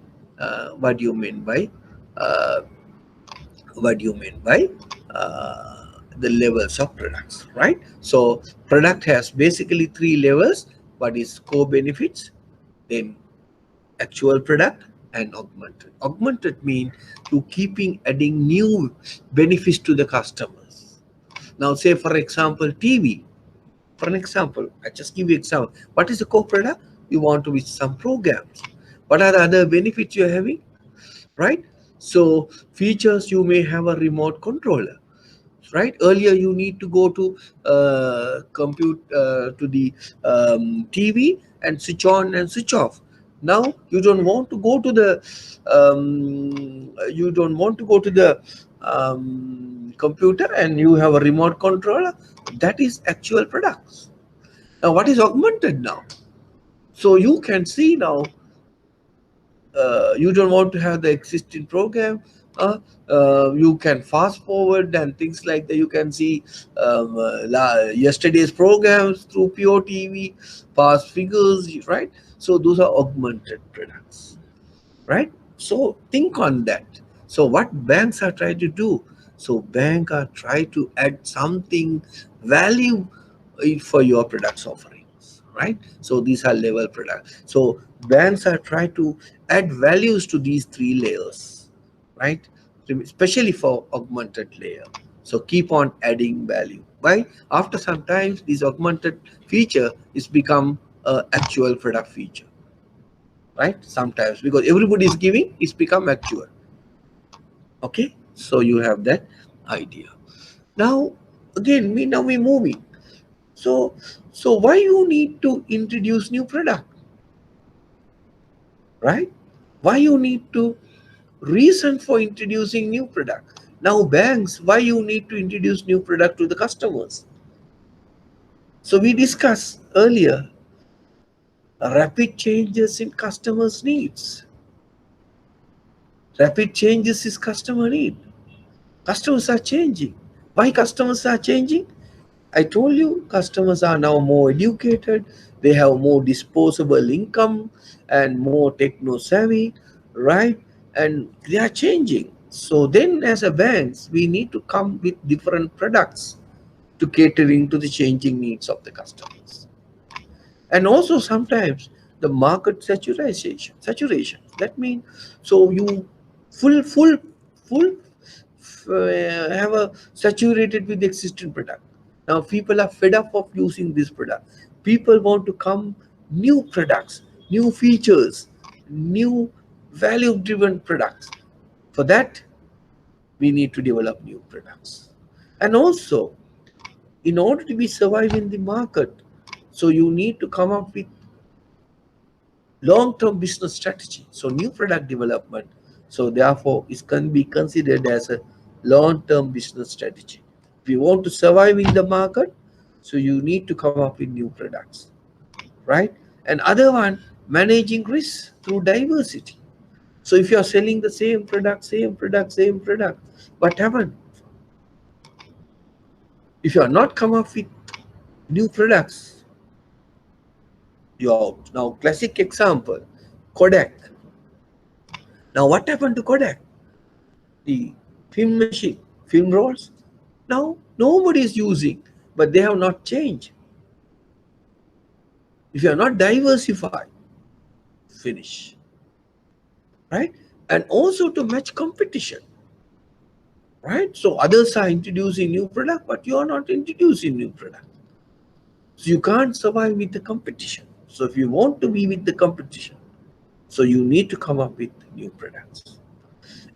Speaker 1: what you mean by uh, what you mean by the levels of products, right? So product has basically three levels. What is core benefits, then actual product, and augmented. Augmented mean to keeping adding new benefits to the customers. Now say for example TV. For an example, I just give you example. What is the core product? You want to be some programs. What are the other benefits you're having? Right? So features, you may have a remote controller, right? Earlier you need to go to compute to the TV and switch on and switch off. Now you don't want to go to the computer, and you have a remote controller. That is actual products. Now what is augmented now? So you can see now, you don't want to have the existing program, you can fast forward and things like that. You can see yesterday's programs through pure TV, past figures, right? So those are augmented products, right? So think on that. So what banks are trying to do, so bank are trying to add something value for your products offerings, right? So these are level products. So banks are trying to add values to these three layers, right? Especially for augmented layer. So keep on adding value. Why? After some time, this augmented feature is become a actual product feature, right? Sometimes because everybody is giving, it's become actual. Okay, so you have that idea. Now again, we moving. So why you need to introduce new product, right? Why you need to reason for introducing new product? Now banks, why you need to introduce new product to the customers? So we discussed earlier rapid changes in customers needs. Rapid changes is customer need. Customers are changing. Why customers are changing? I told you customers are now more educated, they have more disposable income and more techno savvy, right? And they are changing. So then as a banks, we need to come with different products to catering to the changing needs of the customers. And also sometimes the market saturation. That means, so you full have a saturated with the existing product. Now people are fed up of using this product. People want to come new products, new features, new value driven products. For that, we need to develop new products. And also, in order to be survive in the market, so you need to come up with long-term business strategy. So new product development, so therefore it can be considered as a long-term business strategy. If you want to survive in the market, so you need to come up with new products, right? And other one, managing risk through diversity. So if you are selling the same product, what happened? If you are not come up with new products, you are out. Now, classic example, Kodak. Now, what happened to Kodak? The film machine, film rolls. Now, nobody is using, but they have not changed. If you are not diversified, finish, right? And also to match competition, right? So others are introducing new product, but you are not introducing new product. So you can't survive with the competition. So if you want to be with the competition, so you need to come up with new products.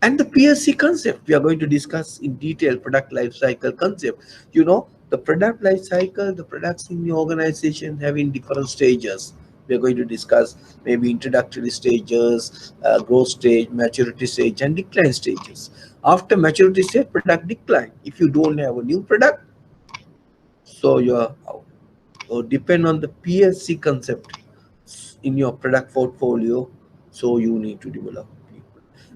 Speaker 1: And the PSC concept, we are going to discuss in detail product life cycle concept. You know, the product life cycle, the products in the organization having different stages. We are going to discuss maybe introductory stages, growth stage, maturity stage, and decline stages. After maturity stage, product decline. If you don't have a new product, so you're out. So depend on the PSC concept in your product portfolio, so you need to develop.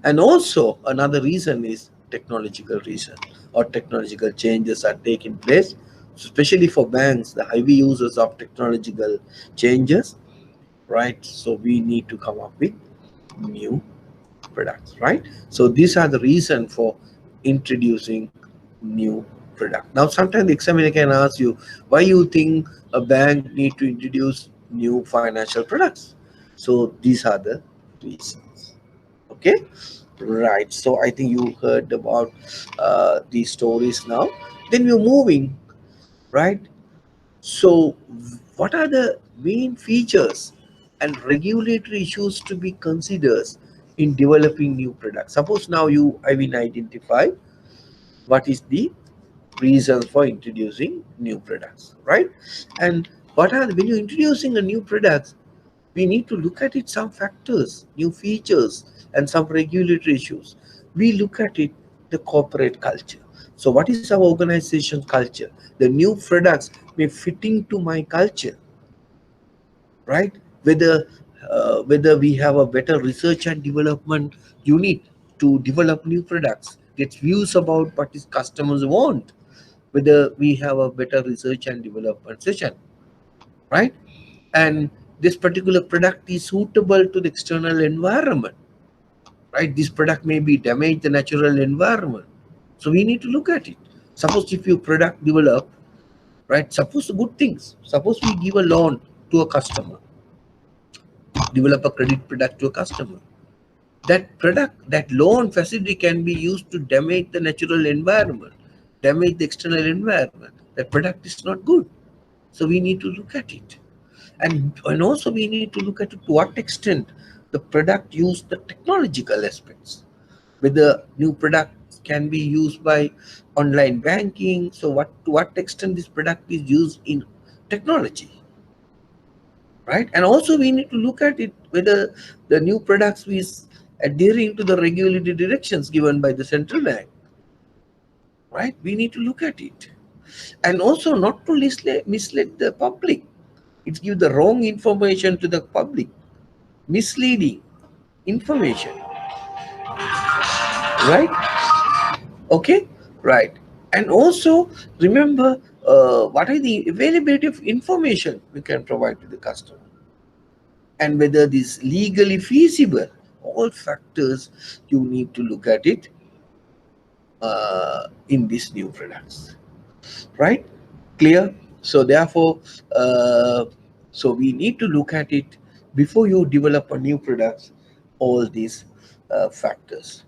Speaker 1: And also another reason is technological reason, or technological changes are taking place, especially for banks, the heavy users of technological changes, right? So we need to come up with new products, right? So these are the reason for introducing new product. Now sometimes the examiner can ask you, why you think a bank need to introduce new financial products? So these are the reasons. Okay, right. So I think you heard about these stories now. Then we're moving, right? So what are the main features and regulatory issues to be considered in developing new products? Suppose now you I will identify what is the reasons for introducing new products, right? And what are when you're introducing a new product, we need to look at it some factors, new features, and some regulatory issues. We look at it the corporate culture. So what is our organization culture? The new products may fit into my culture, right? Whether we have a better research and development unit to develop new products, gets views about what is customers want, whether we have a better research and development session, right? And this particular product is suitable to the external environment, right? This product may be damage the natural environment, so we need to look at it. Suppose if you product develop, right, suppose good things, suppose we give a loan to a customer, develop a credit product to a customer, that product, that loan facility can be used to damage the natural environment, damage the external environment. That product is not good, so we need to look at it. And also we need to look at to what extent the product use the technological aspects, whether new products can be used by online banking. So what to what extent this product is used in technology, right? And also we need to look at it whether the new products is adhering to the regulatory directions given by the central bank, right? We need to look at it. And also not to mislead the public. It gives the wrong information to the public, misleading information, right? Okay, right. And also remember what are the availability of information we can provide to the customer, and whether this legally feasible. All factors you need to look at it in these new products, right? Clear? So therefore, uh, so we need to look at it before you develop a new product, all these factors,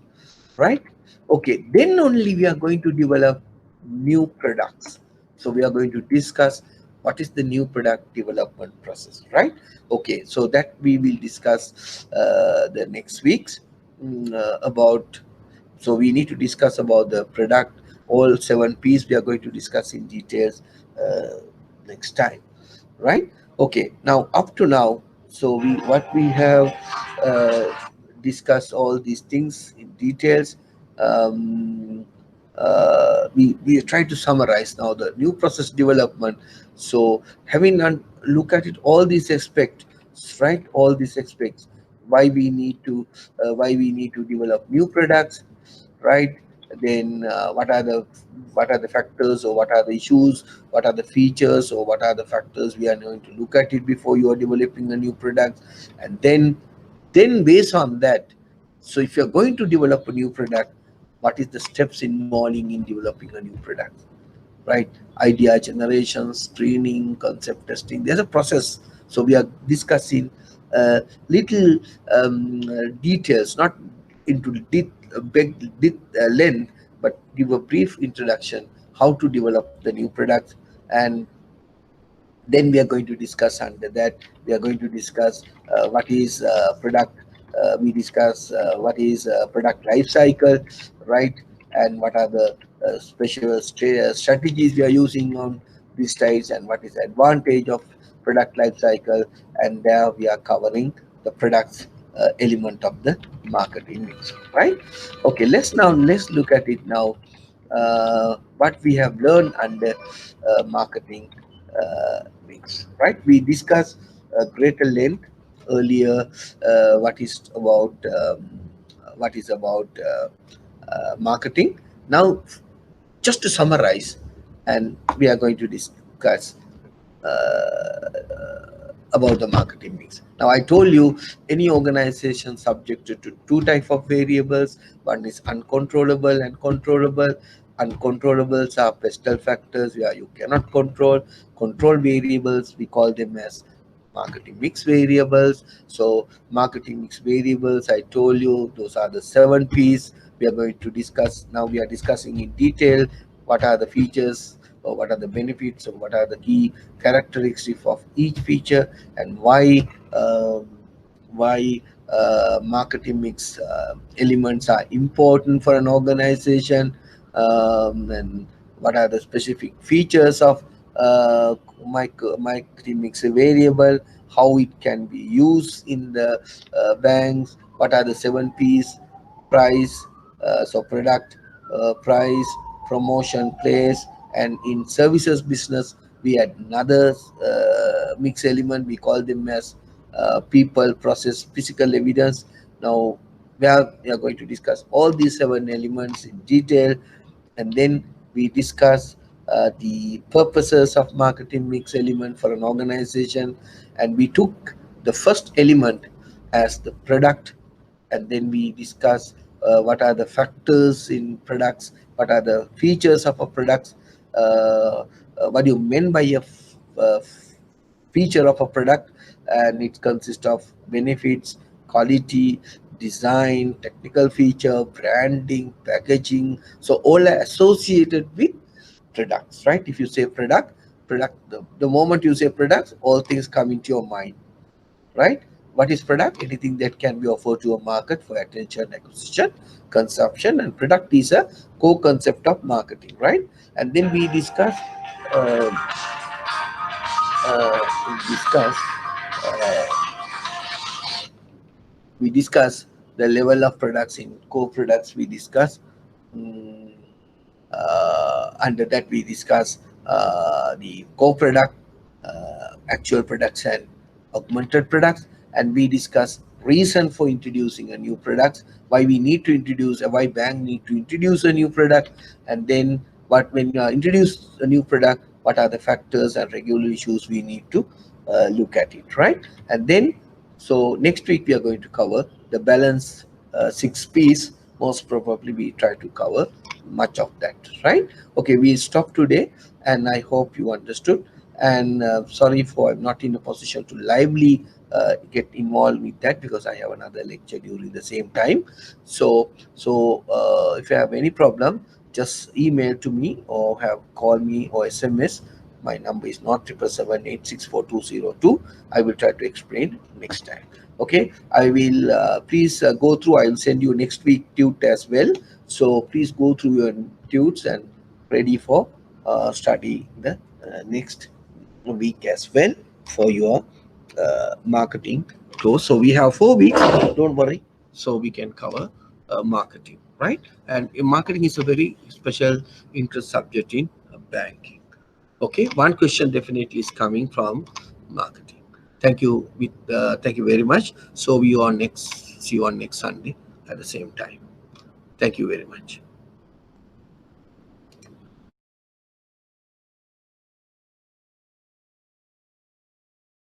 Speaker 1: right? Okay, then only we are going to develop new products. So we are going to discuss what is the new product development process, right? Okay, so that we will discuss the next weeks, about. So we need to discuss about the product, all 7 P's we are going to discuss in details next time, right? Okay, now up to now, so we what we have uh, discussed all these things in details. um, we try to summarize now the new process development. So having look at it, all these aspects, right? All these aspects, why we need to develop new products, right? Then what are the factors, or what are the issues, what are the features, or what are the factors we are going to look at it before you are developing a new product. And then based on that, so if you're going to develop a new product, what is the steps involving in developing a new product, right? Idea generation, screening, concept testing, there's a process. So we are discussing little details, not into big length, but give a brief introduction how to develop the new product. And then we are going to discuss, under that we are going to discuss what is product. We discuss what is product life cycle, right? And what are the special strategies we are using on these sites, and what is the advantage of product life cycle. And there we are covering the products element of the marketing mix, right? Okay, let's look at it now, what we have learned under marketing mix, right? We discussed greater length earlier, what is about marketing. Now, just to summarize, and we are going to discuss about the marketing mix. Now, I told you any organization subjected to two type of variables. One is uncontrollable and controllable. Uncontrollables are pestle factors where you cannot control. Control variables, we call them as marketing mix variables. So marketing mix variables, I told you, those are the 7 P's we are going to discuss. Now we are discussing in detail what are the features, or what are the benefits, or what are the key characteristics of each feature, and why marketing mix elements are important for an organization, and what are the specific features of marketing mix variable, how it can be used in the banks, what are the 7 P's: price, so product, price, promotion, place. And in services business, we had another mix element, we call them as people, process, physical evidence. Now we are going to discuss all these 7 elements in detail, and then we discuss the purposes of marketing mix element for an organization. And we took the first element as the product, and then we discuss what are the factors in products, what are the features of a product, what do you mean by feature of a product. And it consists of benefits, quality, design, technical feature, branding, packaging. So all are associated with products, right? If you say product, the moment you say products, all things come into your mind, right? What is product? Anything that can be offered to a market for attention, acquisition, consumption. And product is a core concept of marketing, right? And then uh, we discuss uh, we discuss the level of products in core products. We discuss, mm, under that we discuss the core product, actual products, and augmented products. And we discuss reason for introducing a new product, why we need to introduce, why bank need to introduce a new product. And then what, when you introduce a new product, what are the factors and regular issues we need to look at it, right? And then, so next week we are going to cover the balance 6 P's. Most probably we try to cover much of that, right? Okay, we stop today, and I hope you understood. And sorry for I'm not in a position to lively get involved with that, because I have another lecture during the same time. So if you have any problem, just email to me, or have call me, or SMS My number is not 777-864-202. I will try to explain next time. Okay, I will please go through. I will send you next week tute as well. So please go through your tutes and ready for study the next week as well for your marketing course. So we have 4 weeks. Don't worry. So we can cover marketing, right? And marketing is a very special interest subject in banking. Okay, one question definitely is coming from marketing. Thank you. Thank you very much. So we on next. See you on next Sunday at the same time. Thank you very much.